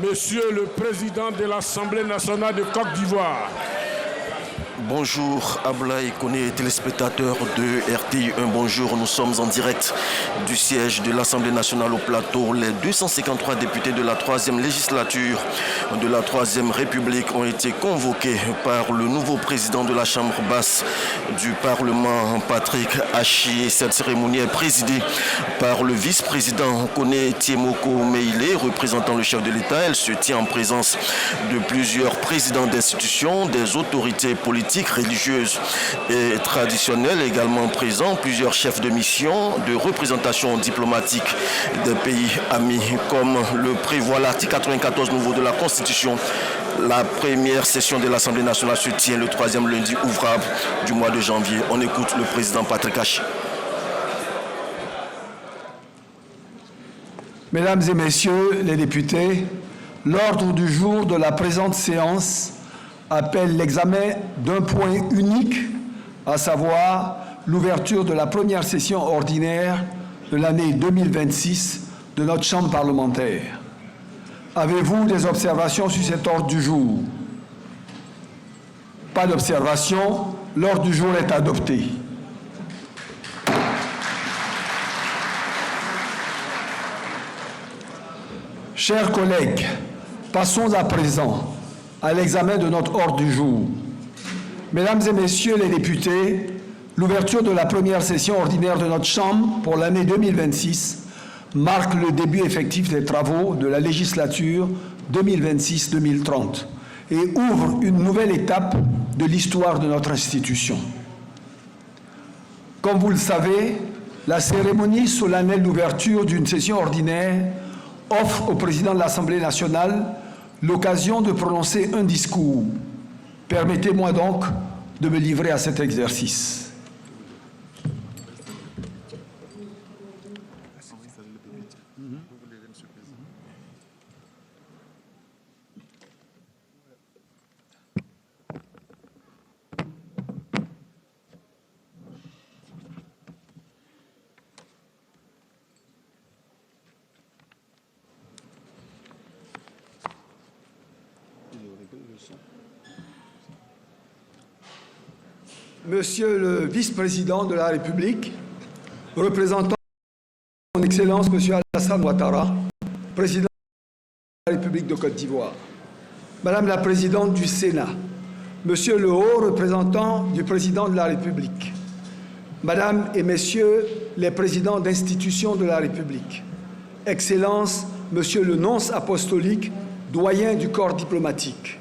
Monsieur le Président de l'Assemblée nationale de Côte d'Ivoire, bonjour Ablaye Koné, téléspectateurs de RTI1, bonjour, nous sommes en direct du siège de l'Assemblée nationale au plateau. Les 253 députés de la 3e législature de la 3e République ont été convoqués par le nouveau président de la Chambre basse du Parlement, Patrick Achi. Cette cérémonie est présidée par le vice-président Koné Tiemoko Meïlé, représentant le chef de l'État. Elle se tient en présence de plusieurs présidents d'institutions, des autorités politiques, religieuses et traditionnelles également présents, plusieurs chefs de mission, de représentation diplomatique des pays amis, comme le prévoit l'article 94 nouveau de la Constitution. La première session de l'Assemblée nationale se tient le 3e lundi ouvrable du mois de janvier. On écoute le président Patrick Achi. Mesdames et messieurs les députés, l'ordre du jour de la présente séance appelle l'examen d'un point unique, à savoir l'ouverture de la première session ordinaire de l'année 2026 de notre Chambre parlementaire. Avez-vous des observations sur cet ordre du jour? Pas d'observation, l'ordre du jour est adopté. Chers collègues, passons à présent à l'examen de notre ordre du jour. Mesdames et messieurs les députés, L'ouverture de la première session ordinaire de notre Chambre pour l'année 2026 marque le début effectif des travaux de la législature 2026-2030 et ouvre une nouvelle étape de l'histoire de notre institution. Comme vous le savez, la cérémonie solennelle d'ouverture d'une session ordinaire offre au président de l'Assemblée nationale l'occasion de prononcer un discours. Permettez-moi donc de me livrer à cet exercice. Monsieur le vice-président de la République, représentant son Excellence Monsieur Alassane Ouattara, président de la République de Côte d'Ivoire, Madame la présidente du Sénat, Monsieur le haut représentant du président de la République, Madame et Messieurs les présidents d'institutions de la République, Excellence Monsieur le nonce apostolique, doyen du corps diplomatique,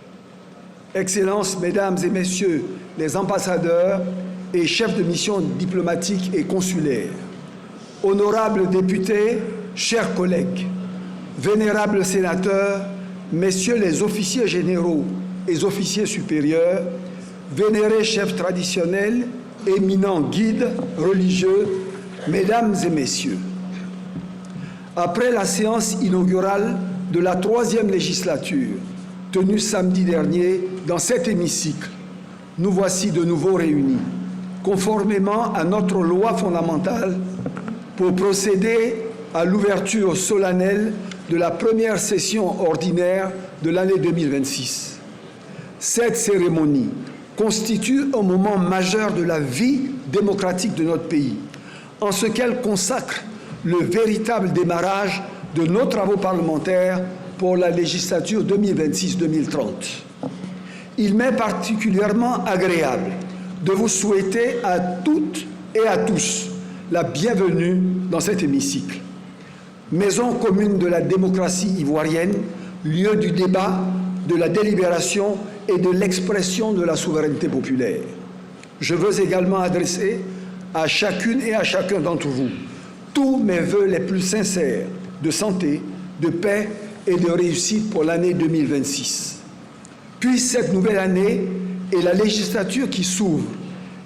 Excellences, Mesdames et Messieurs les ambassadeurs et chefs de mission diplomatique et consulaire, honorables députés, chers collègues, vénérables sénateurs, Messieurs les officiers généraux et officiers supérieurs, vénérés chefs traditionnels, éminents guides religieux, Mesdames et Messieurs. Après la séance inaugurale de la 3e législature, tenue samedi dernier dans cet hémicycle, nous voici de nouveau réunis, conformément à notre loi fondamentale, pour procéder à l'ouverture solennelle de la première session ordinaire de l'année 2026. Cette cérémonie constitue un moment majeur de la vie démocratique de notre pays, en ce qu'elle consacre le véritable démarrage de nos travaux parlementaires pour la législature 2026-2030. Il m'est particulièrement agréable de vous souhaiter à toutes et à tous la bienvenue dans cet hémicycle. Maison commune de la démocratie ivoirienne, lieu du débat, de la délibération et de l'expression de la souveraineté populaire. Je veux également adresser à chacune et à chacun d'entre vous tous mes vœux les plus sincères de santé, de paix et de réussite pour l'année 2026. Puisse cette nouvelle année et la législature qui s'ouvre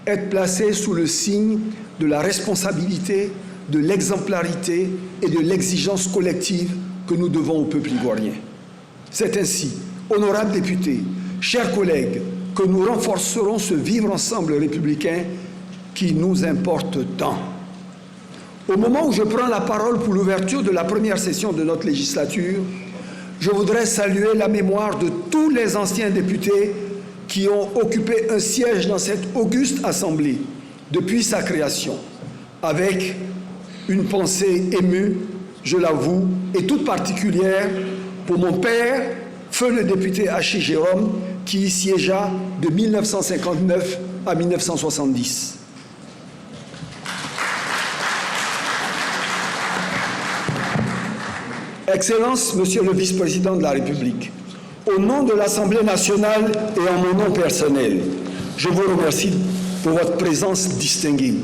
être placées sous le signe de la responsabilité, de l'exemplarité et de l'exigence collective que nous devons au peuple ivoirien. C'est ainsi, honorables députés, chers collègues, que nous renforcerons ce vivre ensemble républicain qui nous importe tant. Au moment où je prends la parole pour l'ouverture de la première session de notre législature, je voudrais saluer la mémoire de tous les anciens députés qui ont occupé un siège dans cette auguste assemblée depuis sa création, avec une pensée émue, je l'avoue, et toute particulière pour mon père, feu le député Hachi Jérôme, qui y siégea de 1959 à 1970. Excellences, Monsieur le vice-président de la République, au nom de l'Assemblée nationale et en mon nom personnel, je vous remercie pour votre présence distinguée,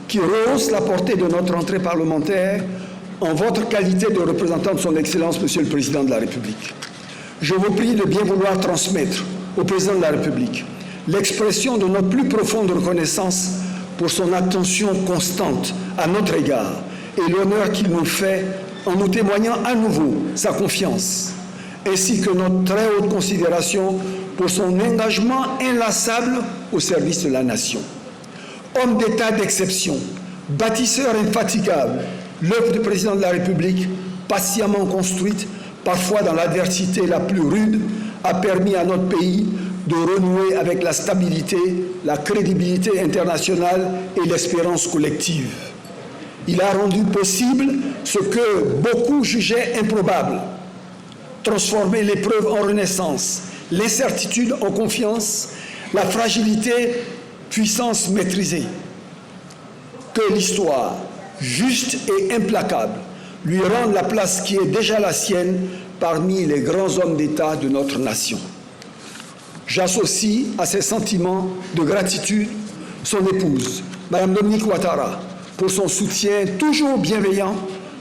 qui rehausse la portée de notre entrée parlementaire en votre qualité de représentant de son Excellence, Monsieur le Président de la République. Je vous prie de bien vouloir transmettre au Président de la République l'expression de notre plus profonde reconnaissance pour son attention constante à notre égard et l'honneur qu'il nous fait en nous témoignant à nouveau sa confiance, ainsi que notre très haute considération pour son engagement inlassable au service de la nation. Homme d'État d'exception, bâtisseur infatigable, l'œuvre du président de la République, patiemment construite, parfois dans l'adversité la plus rude, a permis à notre pays de renouer avec la stabilité, la crédibilité internationale et l'espérance collective. Il a rendu possible ce que beaucoup jugeaient improbable, transformer l'épreuve en renaissance, l'incertitude en confiance, la fragilité, puissance maîtrisée. Que l'histoire, juste et implacable, lui rende la place qui est déjà la sienne parmi les grands hommes d'État de notre nation. J'associe à ces sentiments de gratitude son épouse, Mme Dominique Ouattara, pour son soutien toujours bienveillant,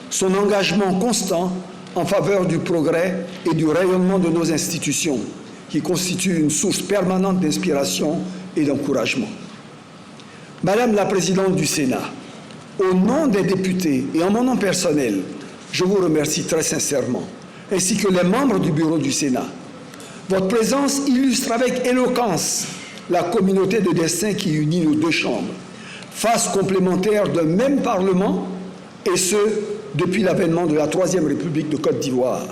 son engagement constant en faveur du progrès et du rayonnement de nos institutions, qui constituent une source permanente d'inspiration et d'encouragement. Madame la Présidente du Sénat, au nom des députés et en mon nom personnel, je vous remercie très sincèrement, ainsi que les membres du bureau du Sénat. Votre présence illustre avec éloquence la communauté de destin qui unit nos deux chambres, face complémentaire d'un même Parlement, et ce, depuis l'avènement de la Troisième République de Côte d'Ivoire,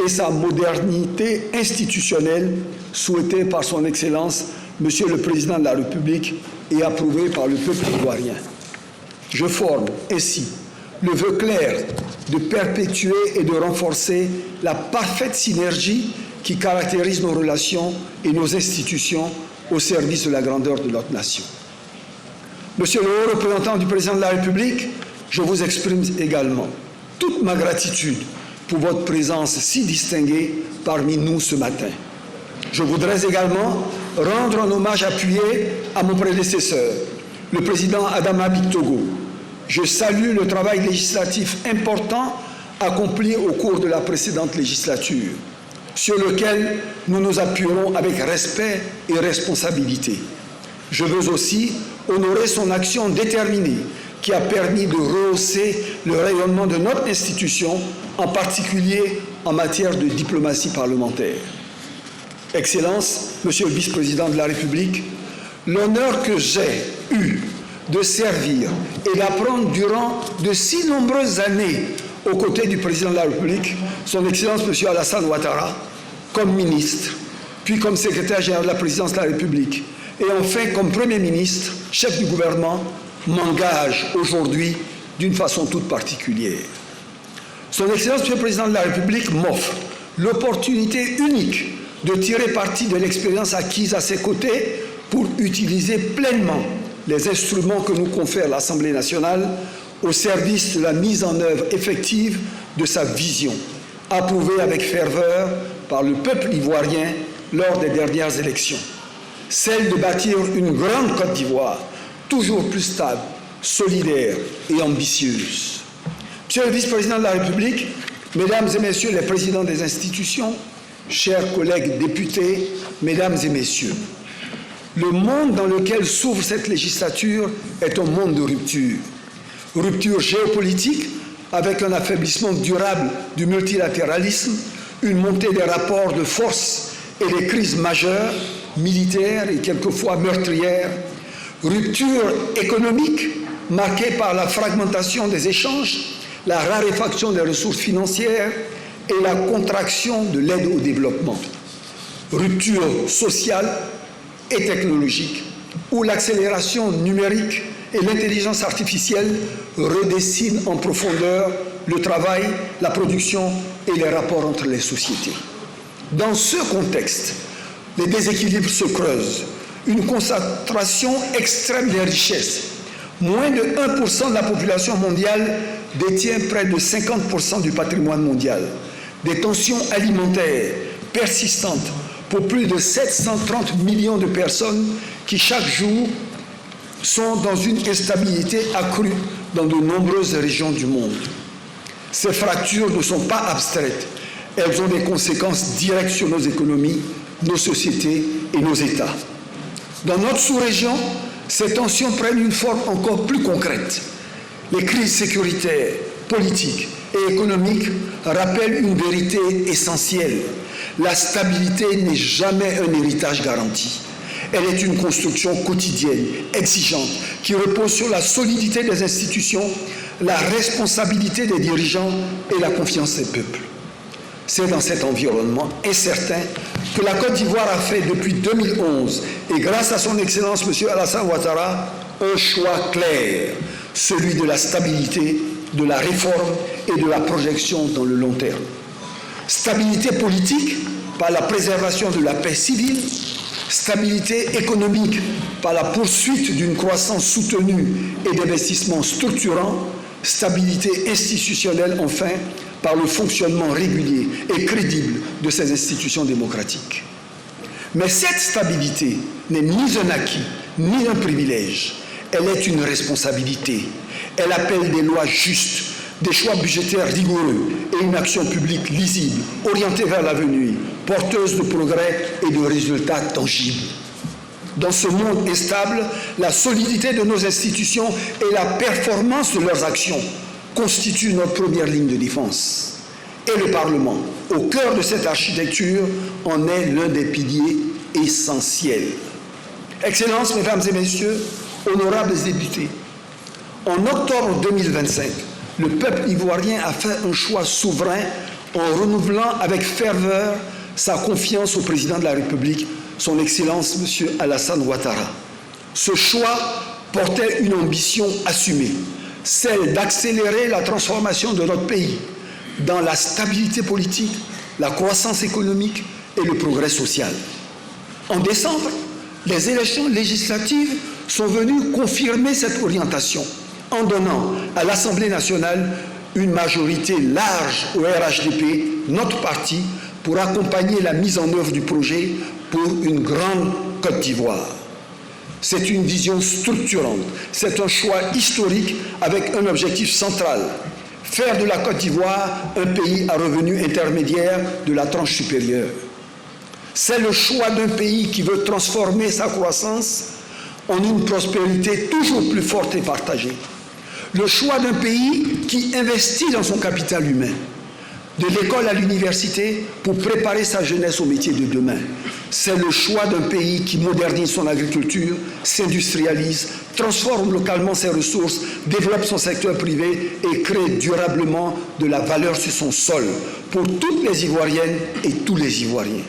et sa modernité institutionnelle souhaitée par son Excellence, Monsieur le Président de la République, et approuvée par le peuple ivoirien. Je forme ainsi le vœu clair de perpétuer et de renforcer la parfaite synergie qui caractérise nos relations et nos institutions au service de la grandeur de notre nation. Monsieur le haut représentant du Président de la République, je vous exprime également toute ma gratitude pour votre présence si distinguée parmi nous ce matin. Je voudrais également rendre un hommage appuyé à mon prédécesseur, le président Adama Bictogo. Je salue le travail législatif important accompli au cours de la précédente législature, sur lequel nous nous appuierons avec respect et responsabilité. Je veux aussi honorer son action déterminée qui a permis de rehausser le rayonnement de notre institution, en particulier en matière de diplomatie parlementaire. Excellence, Monsieur le Vice-président de la République, l'honneur que j'ai eu de servir et d'apprendre durant de si nombreuses années aux côtés du Président de la République, son Excellence M. Alassane Ouattara, comme ministre, puis comme secrétaire général de la Présidence de la République, et enfin comme Premier ministre, chef du gouvernement, m'engage aujourd'hui d'une façon toute particulière. Son Excellence M. le Président de la République m'offre l'opportunité unique de tirer parti de l'expérience acquise à ses côtés pour utiliser pleinement les instruments que nous confère l'Assemblée nationale au service de la mise en œuvre effective de sa vision, approuvée avec ferveur par le peuple ivoirien lors des dernières élections, celle de bâtir une grande Côte d'Ivoire, toujours plus stable, solidaire et ambitieuse. Monsieur le Vice-président de la République, Mesdames et Messieurs les présidents des institutions, chers collègues députés, Mesdames et Messieurs, le monde dans lequel s'ouvre cette législature est un monde de rupture. Rupture géopolitique, avec un affaiblissement durable du multilatéralisme, une montée des rapports de force et des crises majeures, militaires et quelquefois meurtrières. Rupture économique, marquée par la fragmentation des échanges, la raréfaction des ressources financières et la contraction de l'aide au développement. Rupture sociale et technologique, où l'accélération numérique et l'intelligence artificielle redessinent en profondeur le travail, la production et les rapports entre les sociétés. Dans ce contexte, les déséquilibres se creusent, une concentration extrême des richesses. Moins de 1% de la population mondiale détient près de 50% du patrimoine mondial. Des tensions alimentaires persistantes pour plus de 730 millions de personnes qui, chaque jour, sont dans une instabilité accrue dans de nombreuses régions du monde. Ces fractures ne sont pas abstraites. Elles ont des conséquences directes sur nos économies, nos sociétés et nos États. Dans notre sous-région, ces tensions prennent une forme encore plus concrète. Les crises sécuritaires, politiques et économiques rappellent une vérité essentielle. La stabilité n'est jamais un héritage garanti. Elle est une construction quotidienne, exigeante, qui repose sur la solidité des institutions, la responsabilité des dirigeants et la confiance des peuples. C'est dans cet environnement incertain que la Côte d'Ivoire a fait depuis 2011, et grâce à son Excellence M. Alassane Ouattara, un choix clair, celui de la stabilité, de la réforme et de la projection dans le long terme. Stabilité politique par la préservation de la paix civile, Stabilité économique par la poursuite d'une croissance soutenue et d'investissements structurants. Stabilité institutionnelle, enfin, par le fonctionnement régulier et crédible de ces institutions démocratiques. Mais cette stabilité n'est ni un acquis, ni un privilège. Elle est une responsabilité. Elle appelle des lois justes, des choix budgétaires rigoureux et une action publique lisible, orientée vers l'avenir, porteuse de progrès et de résultats tangibles. Dans ce monde instable, la solidité de nos institutions et la performance de leurs actions constituent notre première ligne de défense. Et le Parlement, au cœur de cette architecture, en est l'un des piliers essentiels. Excellences, Mesdames et Messieurs, honorables députés, en octobre 2025, le peuple ivoirien a fait un choix souverain en renouvelant avec ferveur sa confiance au président de la République, son Excellence M. Alassane Ouattara. Ce choix portait une ambition assumée, celle d'accélérer la transformation de notre pays dans la stabilité politique, la croissance économique et le progrès social. En décembre, les élections législatives sont venues confirmer cette orientation en donnant à l'Assemblée nationale une majorité large au RHDP, notre parti, pour accompagner la mise en œuvre du projet pour une grande Côte d'Ivoire. C'est une vision structurante, c'est un choix historique avec un objectif central, faire de la Côte d'Ivoire un pays à revenu intermédiaire de la tranche supérieure. C'est le choix d'un pays qui veut transformer sa croissance en une prospérité toujours plus forte et partagée. Le choix d'un pays qui investit dans son capital humain, de l'école à l'université pour préparer sa jeunesse au métier de demain. C'est le choix d'un pays qui modernise son agriculture, s'industrialise, transforme localement ses ressources, développe son secteur privé et crée durablement de la valeur sur son sol pour toutes les Ivoiriennes et tous les Ivoiriens.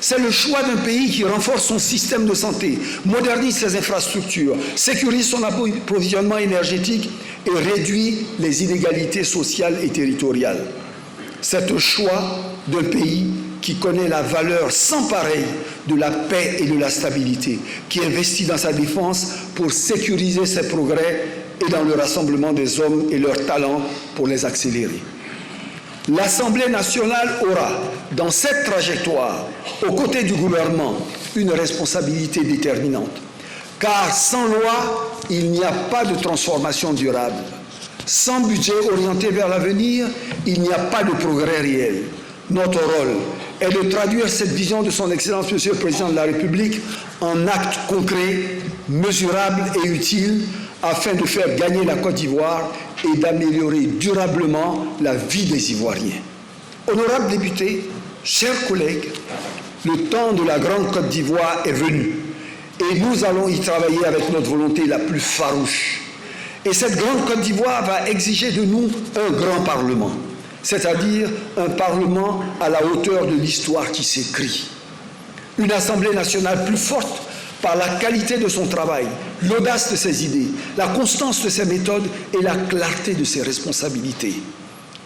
C'est le choix d'un pays qui renforce son système de santé, modernise ses infrastructures, sécurise son approvisionnement énergétique et réduit les inégalités sociales et territoriales. C'est un choix d'un pays qui connaît la valeur sans pareille de la paix et de la stabilité, qui investit dans sa défense pour sécuriser ses progrès et dans le rassemblement des hommes et leurs talents pour les accélérer. L'Assemblée nationale aura, dans cette trajectoire, aux côtés du gouvernement, une responsabilité déterminante. Car sans loi, il n'y a pas de transformation durable. Sans budget orienté vers l'avenir, il n'y a pas de progrès réel. Notre rôle est de traduire cette vision de son Excellence, Monsieur le Président de la République, en actes concrets, mesurables et utiles, afin de faire gagner la Côte d'Ivoire et d'améliorer durablement la vie des Ivoiriens. Honorables députés, chers collègues, le temps de la Grande Côte d'Ivoire est venu et nous allons y travailler avec notre volonté la plus farouche. Et cette Grande Côte d'Ivoire va exiger de nous un grand Parlement, c'est-à-dire un Parlement à la hauteur de l'histoire qui s'écrit. Une Assemblée nationale plus forte par la qualité de son travail, l'audace de ses idées, la constance de ses méthodes et la clarté de ses responsabilités.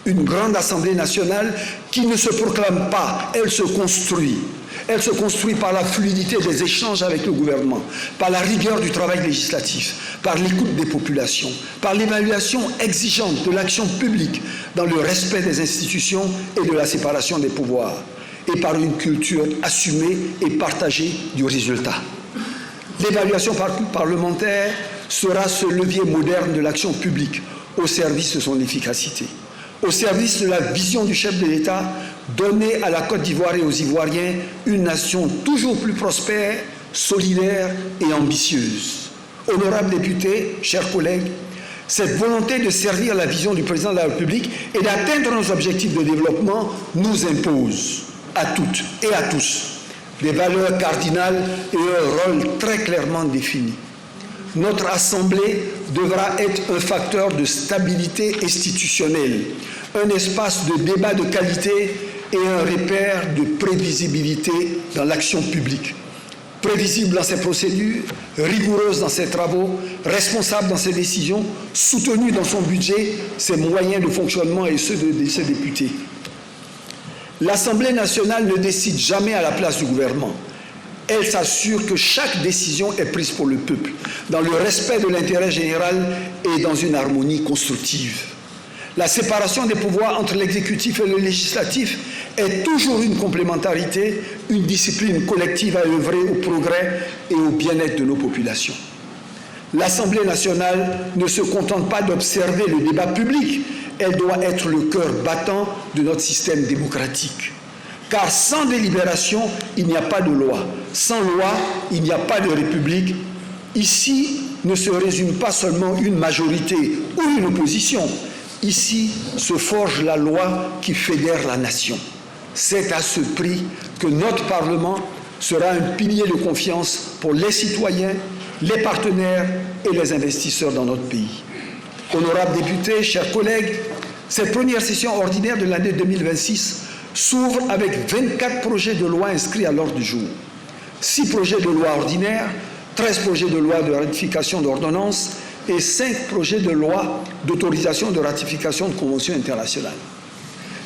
Une grande Assemblée nationale qui ne se proclame pas, elle se construit. Elle se construit par la fluidité des échanges avec le gouvernement, par la rigueur du travail législatif, par l'écoute des populations, par l'évaluation exigeante de l'action publique dans le respect des institutions et de la séparation des pouvoirs, et par une culture assumée et partagée du résultat. L'évaluation parlementaire sera ce levier moderne de l'action publique au service de son efficacité, au service de la vision du chef de l'État, donner à la Côte d'Ivoire et aux Ivoiriens une nation toujours plus prospère, solidaire et ambitieuse. Honorables députés, chers collègues, cette volonté de servir la vision du président de la République et d'atteindre nos objectifs de développement nous impose à toutes et à tous des valeurs cardinales et un rôle très clairement défini. Notre Assemblée devra être un facteur de stabilité institutionnelle, un espace de débat de qualité et un repère de prévisibilité dans l'action publique. Prévisible dans ses procédures, rigoureuse dans ses travaux, responsable dans ses décisions, soutenue dans son budget, ses moyens de fonctionnement et ceux de ses députés. L'Assemblée nationale ne décide jamais à la place du gouvernement. Elle s'assure que chaque décision est prise pour le peuple, dans le respect de l'intérêt général et dans une harmonie constructive. La séparation des pouvoirs entre l'exécutif et le législatif est toujours une complémentarité, une discipline collective à œuvrer au progrès et au bien-être de nos populations. L'Assemblée nationale ne se contente pas d'observer le débat public, elle doit être le cœur battant de notre système démocratique. Car sans délibération, il n'y a pas de loi. Sans loi, il n'y a pas de république. Ici ne se résume pas seulement une majorité ou une opposition. Ici se forge la loi qui fédère la nation. C'est à ce prix que notre Parlement sera un pilier de confiance pour les citoyens, les partenaires et les investisseurs dans notre pays. Honorables députés, chers collègues, cette première session ordinaire de l'année 2026 s'ouvre avec 24 projets de loi inscrits à l'ordre du jour. 6 projets de loi ordinaires, 13 projets de loi de ratification d'ordonnances et 5 projets de loi d'autorisation de ratification de conventions internationales.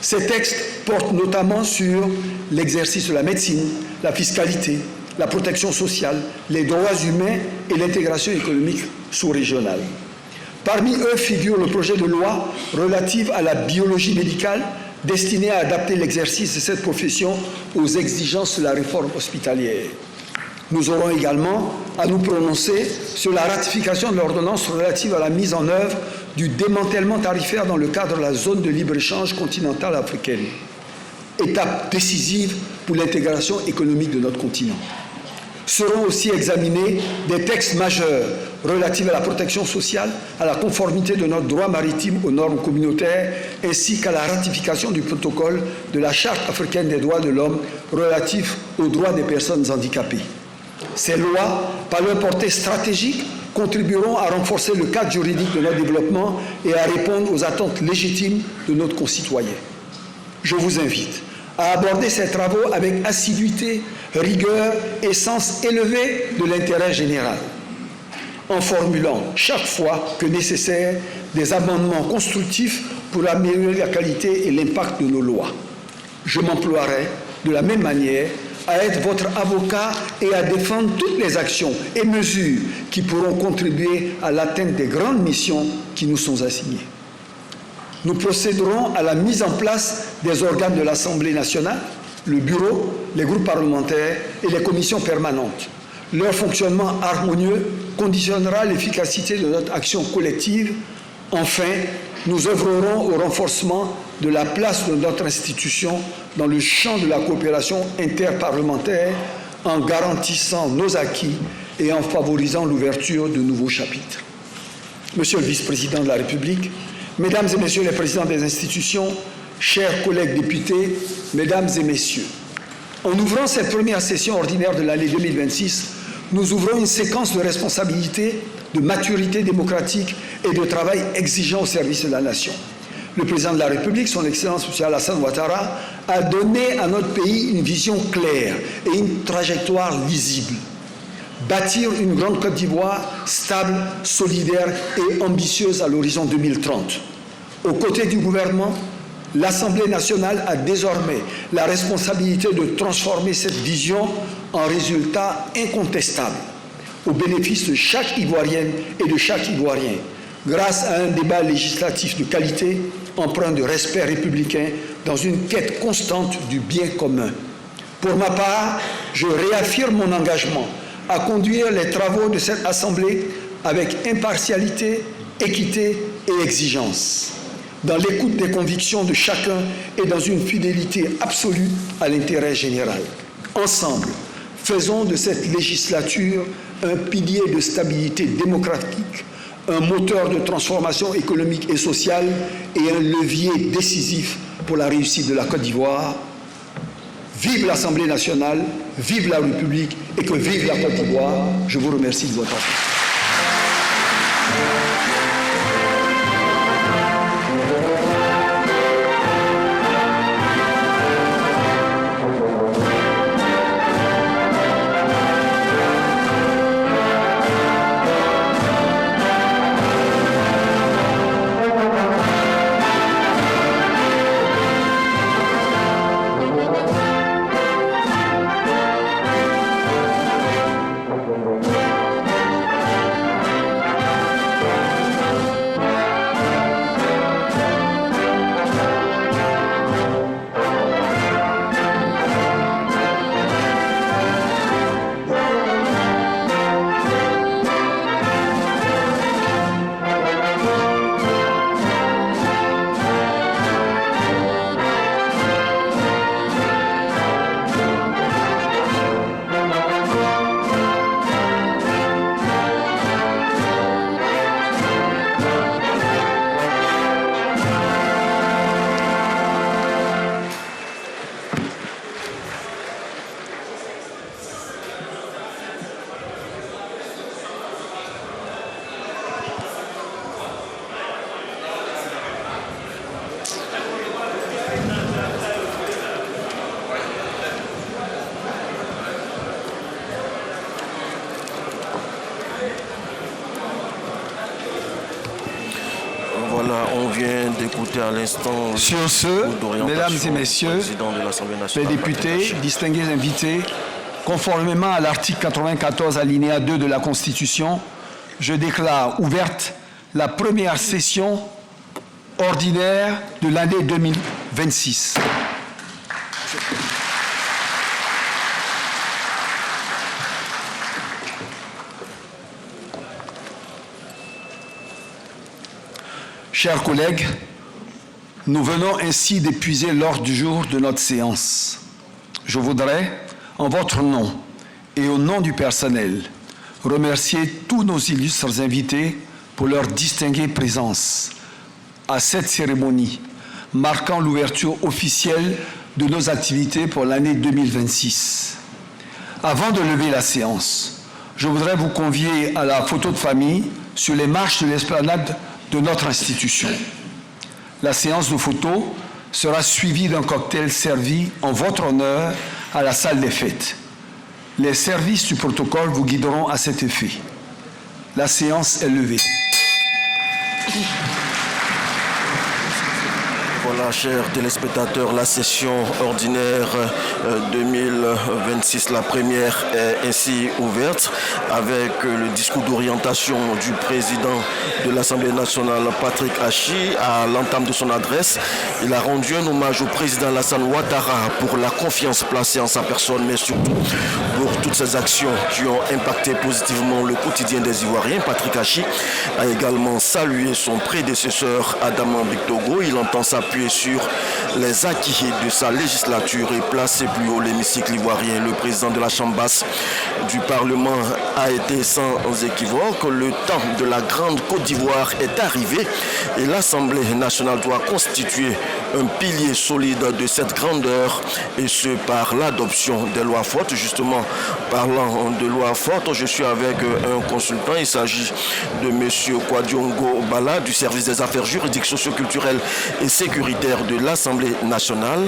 Ces textes portent notamment sur l'exercice de la médecine, la fiscalité, la protection sociale, les droits humains et l'intégration économique sous-régionale. Parmi eux figure le projet de loi relatif à la biologie médicale destiné à adapter l'exercice de cette profession aux exigences de la réforme hospitalière. Nous aurons également à nous prononcer sur la ratification de l'ordonnance relative à la mise en œuvre du démantèlement tarifaire dans le cadre de la zone de libre-échange continentale africaine, étape décisive pour l'intégration économique de notre continent. Seront aussi examinés des textes majeurs relatifs à la protection sociale, à la conformité de notre droit maritime aux normes communautaires, ainsi qu'à la ratification du protocole de la Charte africaine des droits de l'homme relatif aux droits des personnes handicapées. Ces lois, par leur portée stratégique, contribueront à renforcer le cadre juridique de notre développement et à répondre aux attentes légitimes de nos concitoyens. Je vous invite à aborder ces travaux avec assiduité, rigueur et sens élevé de l'intérêt général, en formulant chaque fois que nécessaire des amendements constructifs pour améliorer la qualité et l'impact de nos lois. Je m'emploierai de la même manière à être votre avocat et à défendre toutes les actions et mesures qui pourront contribuer à l'atteinte des grandes missions qui nous sont assignées. Nous procéderons à la mise en place des organes de l'Assemblée nationale, le bureau, les groupes parlementaires et les commissions permanentes. Leur fonctionnement harmonieux conditionnera l'efficacité de notre action collective. Enfin, nous œuvrerons au renforcement de la place de notre institution dans le champ de la coopération interparlementaire en garantissant nos acquis et en favorisant l'ouverture de nouveaux chapitres. Monsieur le vice-président de la République, Mesdames et Messieurs les présidents des institutions, chers collègues députés, Mesdames et Messieurs, en ouvrant cette première session ordinaire de l'année 2026, nous ouvrons une séquence de responsabilité, de maturité démocratique et de travail exigeant au service de la nation. Le président de la République, son Excellence M. Alassane Ouattara, a donné à notre pays une vision claire et une trajectoire lisible. Bâtir une grande Côte d'Ivoire stable, solidaire et ambitieuse à l'horizon 2030. Aux côtés du gouvernement, l'Assemblée nationale a désormais la responsabilité de transformer cette vision en résultat incontestable au bénéfice de chaque Ivoirienne et de chaque Ivoirien, grâce à un débat législatif de qualité, empreint de respect républicain, dans une quête constante du bien commun. Pour ma part, je réaffirme mon engagement à conduire les travaux de cette Assemblée avec impartialité, équité et exigence, dans l'écoute des convictions de chacun et dans une fidélité absolue à l'intérêt général. Ensemble, faisons de cette législature un pilier de stabilité démocratique, un moteur de transformation économique et sociale et un levier décisif pour la réussite de la Côte d'Ivoire. Vive l'Assemblée nationale, vive la République et que vive la Côte d'Ivoire. Je vous remercie de votre attention. Voilà, on vient d'écouter à l'instant... Sur ce, mesdames et messieurs, les députés, distingués invités, conformément à l'article 94 alinéa 2 de la Constitution, je déclare ouverte la première session ordinaire de l'année 2026. Chers collègues, nous venons ainsi d'épuiser l'ordre du jour de notre séance. Je voudrais, en votre nom et au nom du personnel, remercier tous nos illustres invités pour leur distinguée présence à cette cérémonie marquant l'ouverture officielle de nos activités pour l'année 2026. Avant de lever la séance, je voudrais vous convier à la photo de famille sur les marches de l'esplanade de notre institution. La séance de photo sera suivie d'un cocktail servi en votre honneur à la salle des fêtes. Les services du protocole vous guideront à cet effet. La séance est levée. Voilà, chers téléspectateurs, la session ordinaire 2026, la première est ainsi ouverte avec le discours d'orientation du président de l'Assemblée nationale, Patrick Achi. À l'entame de son adresse, il a rendu un hommage au président Alassane Ouattara pour la confiance placée en sa personne, mais surtout pour toutes ces actions qui ont impacté positivement le quotidien des Ivoiriens. Patrick Achi a également salué son prédécesseur Adama Bictogo. Il entend s'appuyer sur les acquis de sa législature et placer plus haut l'hémicycle ivoirien. Le président de la Chambre basse du Parlement a été sans équivoque. Le temps de la Grande Côte d'Ivoire est arrivé et l'Assemblée nationale doit constituer un pilier solide de cette grandeur, et ce par l'adoption des lois fortes. Justement, parlant de lois fortes, je suis avec un consultant. Il s'agit de M. Kwadiongo Bala du service des affaires juridiques, socioculturelles et sécuritaires de l'Assemblée nationale.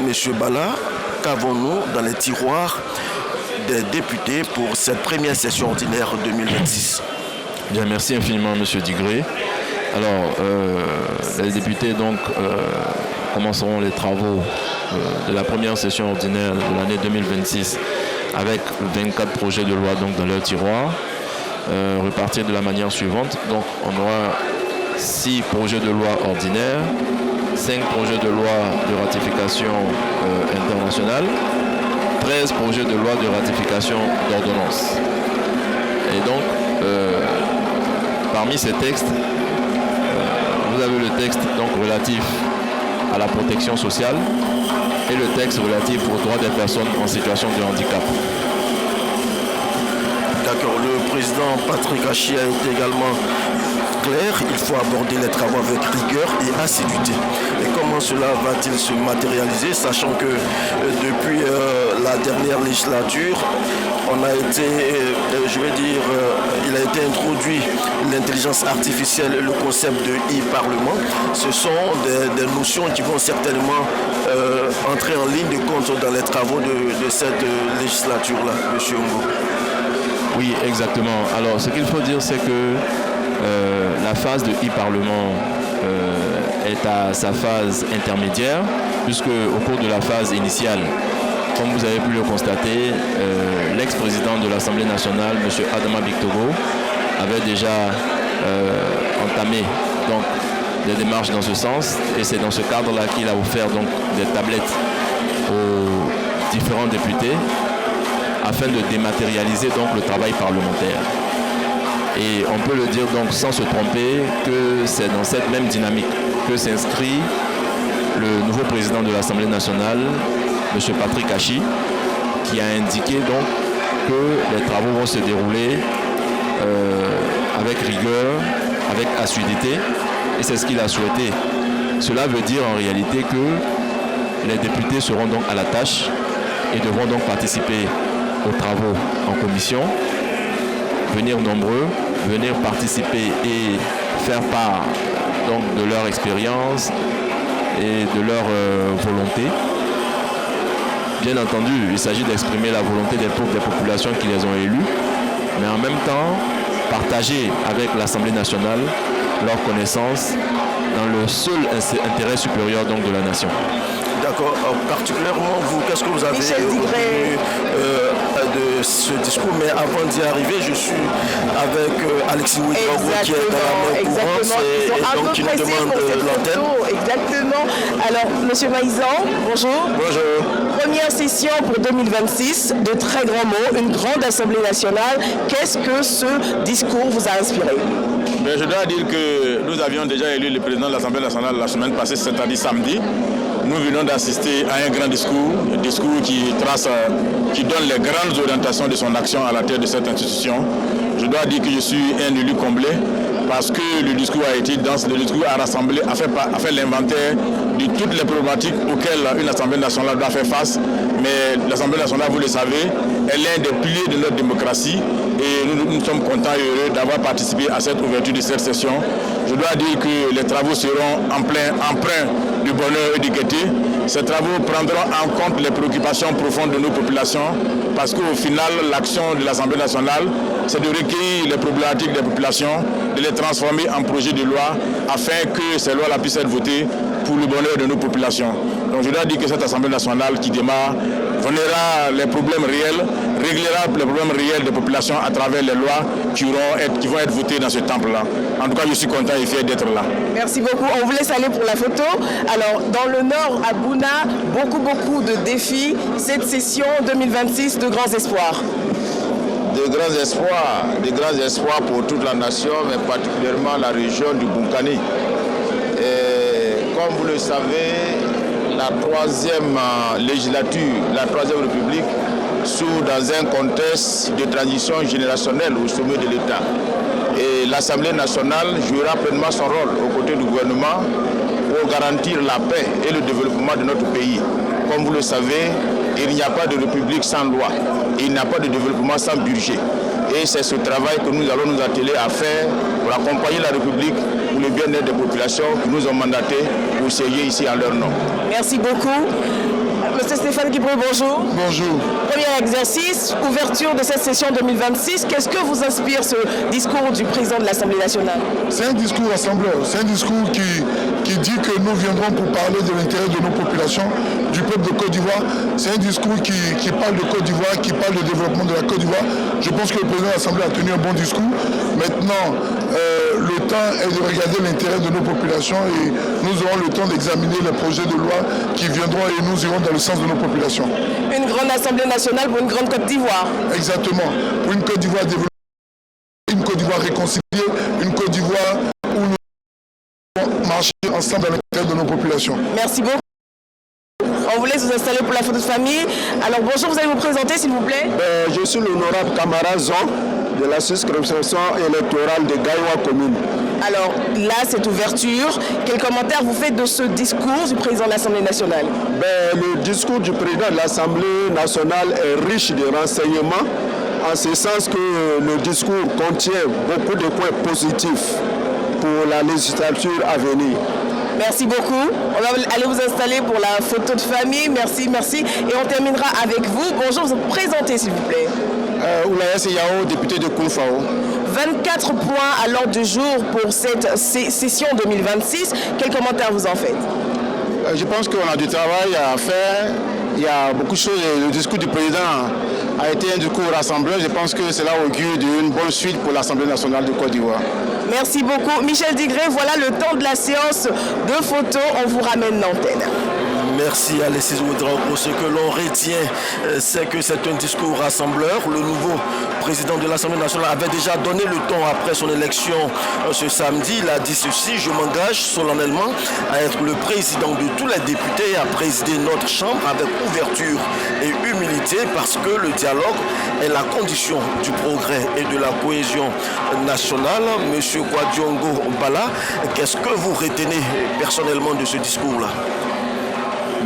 Monsieur Bala, qu'avons-nous dans les tiroirs des députés pour cette première session ordinaire 2026? Bien, merci infiniment, Monsieur Digré. Alors, les députés donc commenceront les travaux de la première session ordinaire de l'année 2026 avec 24 projets de loi donc dans leur tiroir, repartis de la manière suivante. Donc, on aura 6 projets de loi ordinaires, 5 projets de loi de ratification internationale, 13 projets de loi de ratification d'ordonnance. Et donc, parmi ces textes, vous avez le texte donc relatif à la protection sociale et le texte relatif aux droits des personnes en situation de handicap. D'accord. Le président Patrick Achi a été également clair. Il faut aborder les travaux avec rigueur et assiduité. Et comment cela va-t-il se matérialiser, sachant que depuis la dernière législature, on a été, il a été introduit l'intelligence artificielle et le concept de e-parlement. Ce sont des notions qui vont certainement entrer en ligne de compte dans les travaux de cette législature-là, M. Ngo. Oui, exactement. Alors, ce qu'il faut dire, c'est que la phase de e-parlement est à sa phase intermédiaire, puisque au cours de la phase initiale, comme vous avez pu le constater, l'ex-président de l'Assemblée nationale, M. Adama Bictogo, avait déjà entamé donc, des démarches dans ce sens, et c'est dans ce cadre-là qu'il a offert donc, des tablettes aux différents députés afin de dématérialiser donc, le travail parlementaire. Et on peut le dire donc sans se tromper que c'est dans cette même dynamique que s'inscrit le nouveau président de l'Assemblée nationale, M. Patrick Achi, qui a indiqué donc que les travaux vont se dérouler avec rigueur, avec assiduité, et c'est ce qu'il a souhaité. Cela veut dire en réalité que les députés seront donc à la tâche et devront donc participer aux travaux en commission, venir nombreux, venir participer et faire part donc, de leur expérience et de leur volonté. Bien entendu, il s'agit d'exprimer la volonté des populations qui les ont élus, mais en même temps, partager avec l'Assemblée nationale leur connaissance dans le seul intérêt supérieur donc, de la nation. D'accord. Particulièrement, vous, qu'est-ce que vous avez retenu de ce discours? Mais avant d'y arriver, je suis avec Alexis Ouedraogo qui est dans la main courante et donc qui nous demande l'antenne. Exactement. Alors, Monsieur Maïzan, bonjour. Bonjour. Première session pour 2026, de très grands mots, une grande Assemblée nationale. Qu'est-ce que ce discours vous a inspiré? Je dois dire que nous avions déjà élu le président de l'Assemblée nationale la semaine passée, c'est-à-dire samedi. Nous venons d'assister à un grand discours, un discours qui donne les grandes orientations de son action à la tête de cette institution. Je dois dire que je suis un élu comblé parce que le discours a été dense, le discours a rassemblé, a fait l'inventaire de toutes les problématiques auxquelles une Assemblée nationale doit faire face. Mais l'Assemblée nationale, vous le savez, elle est un des piliers de notre démocratie et nous sommes contents et heureux d'avoir participé à cette ouverture de cette session. Je dois dire que les travaux seront en plein emprunt du bonheur et du gaieté. Ces travaux prendront en compte les préoccupations profondes de nos populations parce qu'au final, l'action de l'Assemblée nationale, c'est de recueillir les problématiques des populations, de les transformer en projet de loi afin que ces lois-là puissent être votées pour le bonheur de nos populations. Donc je dois dire que cette Assemblée nationale qui démarre verra les problèmes réels, réglera les problèmes réels des populations à travers les lois qui vont être votées dans ce temple-là. En tout cas, je suis content et fier d'être là. Merci beaucoup. On vous laisse aller pour la photo. Alors, dans le nord, à Bouna, beaucoup de défis. Cette session 2026, de grands espoirs. De grands espoirs pour toute la nation, mais particulièrement la région du Bunkani. Et comme vous le savez, la troisième législature, la troisième république, s'ouvre dans un contexte de transition générationnelle au sommet de l'État. Et l'Assemblée nationale jouera pleinement son rôle aux côtés du gouvernement pour garantir la paix et le développement de notre pays. Comme vous le savez, il n'y a pas de république sans loi. Il n'y a pas de développement sans budget. Et c'est ce travail que nous allons nous atteler à faire pour accompagner la République pour le bien-être des populations qui nous ont mandatés pour siéger ici en leur nom. Merci beaucoup. Monsieur Stéphane Guibrou, bonjour. Bonjour. Premier exercice, ouverture de cette session 2026. Qu'est-ce que vous inspire ce discours du président de l'Assemblée nationale? C'est un discours rassembleur. C'est un discours qui dit que nous viendrons pour parler de l'intérêt de nos populations, du peuple de Côte d'Ivoire. C'est un discours qui parle de Côte d'Ivoire, qui parle de développement de la Côte d'Ivoire. Je pense que le président de l'Assemblée a tenu un bon discours. Maintenant, le temps est de regarder l'intérêt de nos populations et nous aurons le temps d'examiner les projets de loi qui viendront et nous irons dans le sens de nos populations. Une grande Assemblée nationale pour une grande Côte d'Ivoire. Exactement. Pour une Côte d'Ivoire développée, une Côte d'Ivoire réconciliée, une Côte d'Ivoire où nous allons marcher ensemble dans l'intérêt de nos populations. Merci beaucoup. On vous laisse vous installer pour la photo de famille. Alors bonjour, vous allez vous présenter s'il vous plaît? Je suis l'honorable Camara Zon de la circonscription électorale de Gaïwa commune. Alors là, cette ouverture, quel commentaire vous faites de ce discours du président de l'Assemblée nationale? Le discours du président de l'Assemblée nationale est riche de renseignements, en ce sens que le discours contient beaucoup de points positifs pour la législature à venir. Merci beaucoup. On va aller vous installer pour la photo de famille. Merci, merci. Et on terminera avec vous. Bonjour, vous présentez s'il vous plaît. Oulaya Seyao, député de Koulfao. 24 points à l'ordre du jour pour cette session 2026. Quel commentaire vous en faites? Je pense qu'on a du travail à faire. Il y a beaucoup de choses. Le discours du président a été un discours rassembleur. Je pense que cela augure d'une bonne suite pour l'Assemblée nationale de Côte d'Ivoire. Merci beaucoup. Michel Digré, voilà le temps de la séance de photos. On vous ramène l'antenne. Merci Alexis Ouedraogo. Ce que l'on retient, c'est que c'est un discours rassembleur. Le nouveau président de l'Assemblée nationale avait déjà donné le ton après son élection ce samedi. Il a dit ceci: je m'engage solennellement à être le président de tous les députés et à présider notre chambre avec ouverture et humilité parce que le dialogue est la condition du progrès et de la cohésion nationale. Monsieur Kwadiongo Bala, qu'est-ce que vous retenez personnellement de ce discours-là?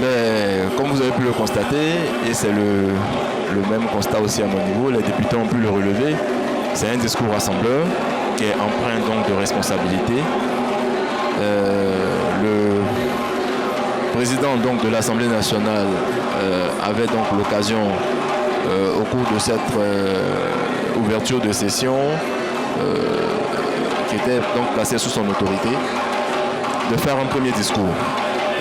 Mais comme vous avez pu le constater, et c'est le même constat aussi à mon niveau, les députés ont pu le relever, c'est un discours rassembleur qui est empreint donc de responsabilité. Le président donc de l'Assemblée nationale avait donc l'occasion au cours de cette ouverture de session qui était donc placé sous son autorité, de faire un premier discours.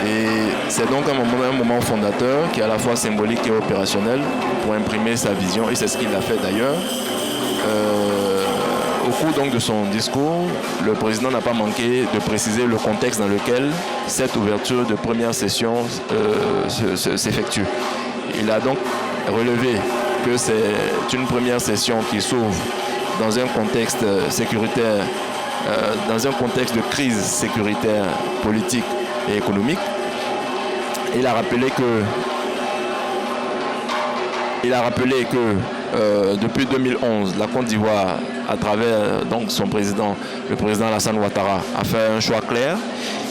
Et c'est donc un moment fondateur qui est à la fois symbolique et opérationnel pour imprimer sa vision, et c'est ce qu'il a fait d'ailleurs. Au cours donc de son discours, le président n'a pas manqué de préciser le contexte dans lequel cette ouverture de première session s'effectue. Il a donc relevé que c'est une première session qui s'ouvre dans un contexte sécuritaire, dans un contexte de crise sécuritaire, politique et économique. Il a rappelé que depuis 2011, la Côte d'Ivoire, à travers donc son président, le président Alassane Ouattara, a fait un choix clair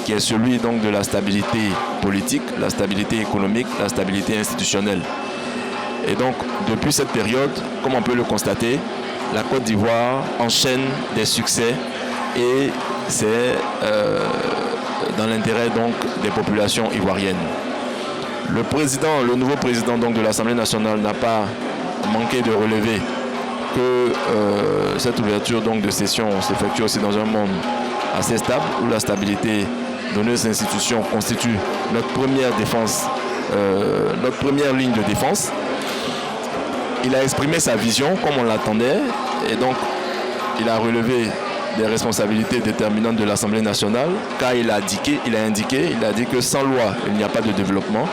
qui est celui donc de la stabilité politique, la stabilité économique, la stabilité institutionnelle. Et donc, depuis cette période, comme on peut le constater, la Côte d'Ivoire enchaîne des succès et c'est dans l'intérêt donc des populations ivoiriennes. Le nouveau président donc de l'Assemblée nationale n'a pas manqué de relever que cette ouverture donc de session s'effectue aussi dans un monde assez stable où la stabilité de nos institutions constitue notre première défense, notre première ligne de défense. Il a exprimé sa vision comme on l'attendait et donc il a relevé des responsabilités déterminantes de l'Assemblée nationale car il a dit que sans loi il n'y a pas de développement.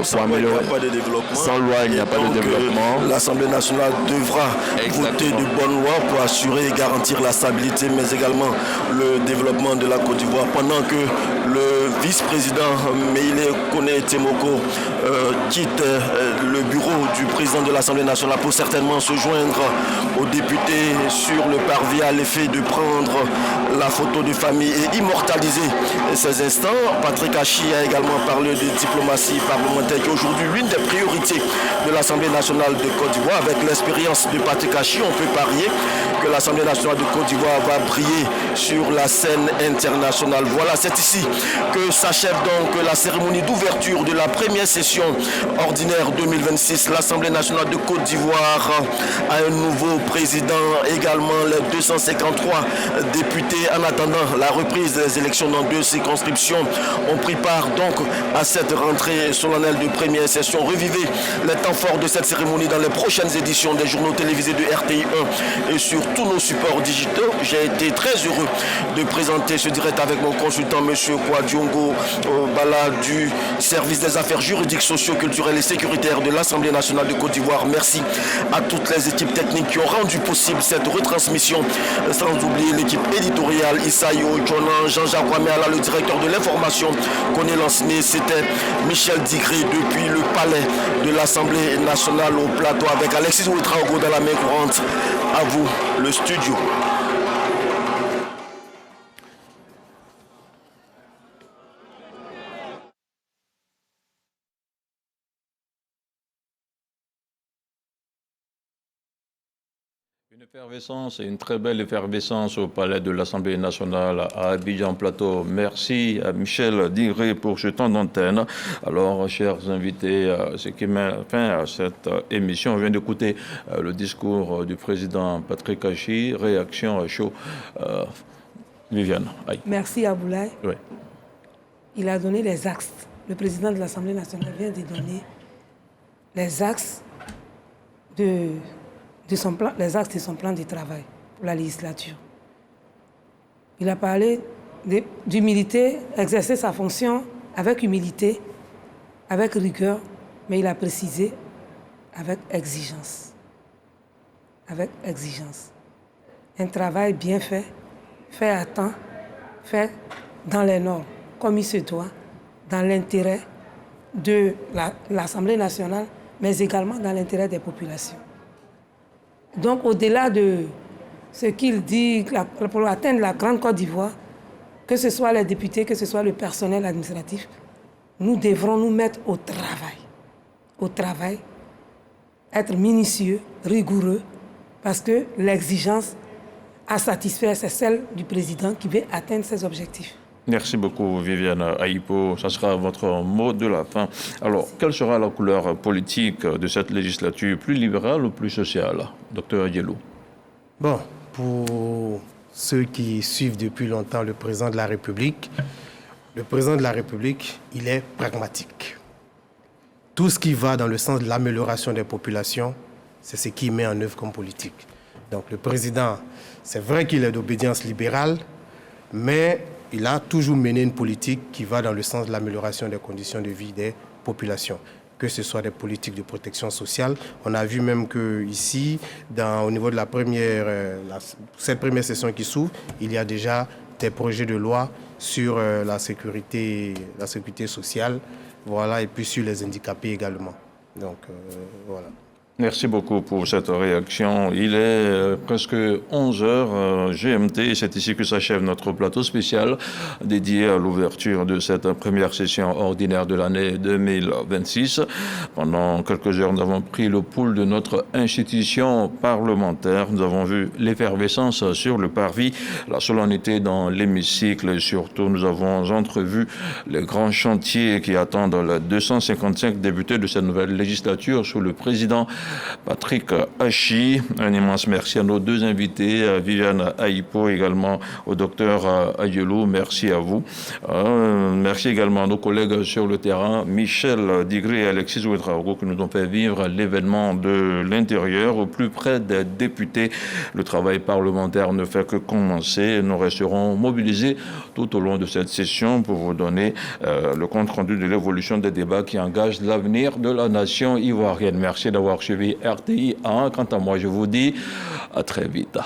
Sans loi, il n'y a pas de développement. L'Assemblée nationale devra voter de bonnes lois pour assurer et garantir la stabilité, mais également le développement de la Côte d'Ivoire. Pendant que le vice-président Meïlé Koné Temoko quitte le bureau du président de l'Assemblée nationale pour certainement se joindre aux députés sur le parvis à l'effet de prendre la photo de famille et immortaliser ces instants. Patrick Achi a également parlé de diplomatie parlementaire qui est aujourd'hui l'une des priorités de l'Assemblée nationale de Côte d'Ivoire. Avec l'expérience de Patrick Achi, on peut parier que l'Assemblée nationale de Côte d'Ivoire va briller sur la scène internationale. Voilà, c'est ici que s'achève donc la cérémonie d'ouverture de la première session ordinaire 2026. L'Assemblée nationale de Côte d'Ivoire a un nouveau président, également les 253 députés. En attendant la reprise des élections dans 2 circonscriptions, on pris part donc à cette rentrée solennelle de première session. Revivez les temps forts de cette cérémonie dans les prochaines éditions des journaux télévisés de RTI 1 et sur tous nos supports digitaux. J'ai été très heureux de présenter ce direct avec mon consultant, M. Kouadiongo Bala, du service des affaires juridiques, socio-culturelles et sécuritaires de l'Assemblée nationale de Côte d'Ivoire. Merci à toutes les équipes techniques qui ont rendu possible cette retransmission, sans oublier l'équipe éditoriale, Isaïo Djonan, Jean-Jacques Wameala, le directeur de l'information, Koné Lanciné. C'était Michel Digré depuis le palais de l'Assemblée nationale au plateau avec Alexis Ouetraogo dans la main courante. À vous, le studio. Une effervescence et une très belle effervescence au palais de l'Assemblée nationale à Abidjan Plateau. Merci à Michel Digré pour ce temps d'antenne. Alors, chers invités, ce qui met fin à cette émission, on vient d'écouter le discours du président Patrick Achi. Réaction à chaud. Viviane. Aïe. Merci Aboulaye. Oui. Il a donné les axes. Le président de l'Assemblée nationale vient de donner les axes de son plan de travail pour la législature. Il a parlé d'humilité, exercer sa fonction avec humilité, avec rigueur, mais il a précisé avec exigence. Avec exigence. Un travail bien fait, fait à temps, fait dans les normes, comme il se doit, dans l'intérêt de l'Assemblée nationale, mais également dans l'intérêt des populations. Donc, au-delà de ce qu'il dit pour atteindre la Grande Côte d'Ivoire, que ce soit les députés, que ce soit le personnel administratif, nous devrons nous mettre au travail. Au travail, être minutieux, rigoureux, parce que l'exigence à satisfaire, c'est celle du président qui veut atteindre ses objectifs. Merci beaucoup, Viviane Aïpo. Ça sera votre mot de la fin. Alors, quelle sera la couleur politique de cette législature, plus libérale ou plus sociale, docteur Yelou? Bon, pour ceux qui suivent depuis longtemps le président de la République, le président de la République, il est pragmatique. Tout ce qui va dans le sens de l'amélioration des populations, c'est ce qu'il met en œuvre comme politique. Donc le président, c'est vrai qu'il est d'obédience libérale, mais il a toujours mené une politique qui va dans le sens de l'amélioration des conditions de vie des populations, que ce soit des politiques de protection sociale. On a vu même qu'ici, au niveau de cette première session qui s'ouvre, il y a déjà des projets de loi sur la sécurité sociale, voilà, et puis sur les handicapés également. Donc, voilà. Merci beaucoup pour cette réaction. Il est presque 11h GMT et c'est ici que s'achève notre plateau spécial dédié à l'ouverture de cette première session ordinaire de l'année 2026. Pendant quelques heures, nous avons pris le pouls de notre institution parlementaire. Nous avons vu l'effervescence sur le parvis, la solennité dans l'hémicycle et surtout nous avons entrevu les grands chantiers qui attendent les 255 députés de cette nouvelle législature sous le président Patrick Hachi. Un immense merci à nos deux invités, à Viviane Aïpo, également au docteur Ayelou. Merci à vous. Merci également à nos collègues sur le terrain, Michel Digré et Alexis Ouedraogo, qui nous ont fait vivre l'événement de l'intérieur au plus près des députés. Le travail parlementaire ne fait que commencer. Nous resterons mobilisés tout au long de cette session pour vous donner le compte-rendu de l'évolution des débats qui engagent l'avenir de la nation ivoirienne. Merci d'avoir suivi RTI 1. Quant à moi, je vous dis à très vite.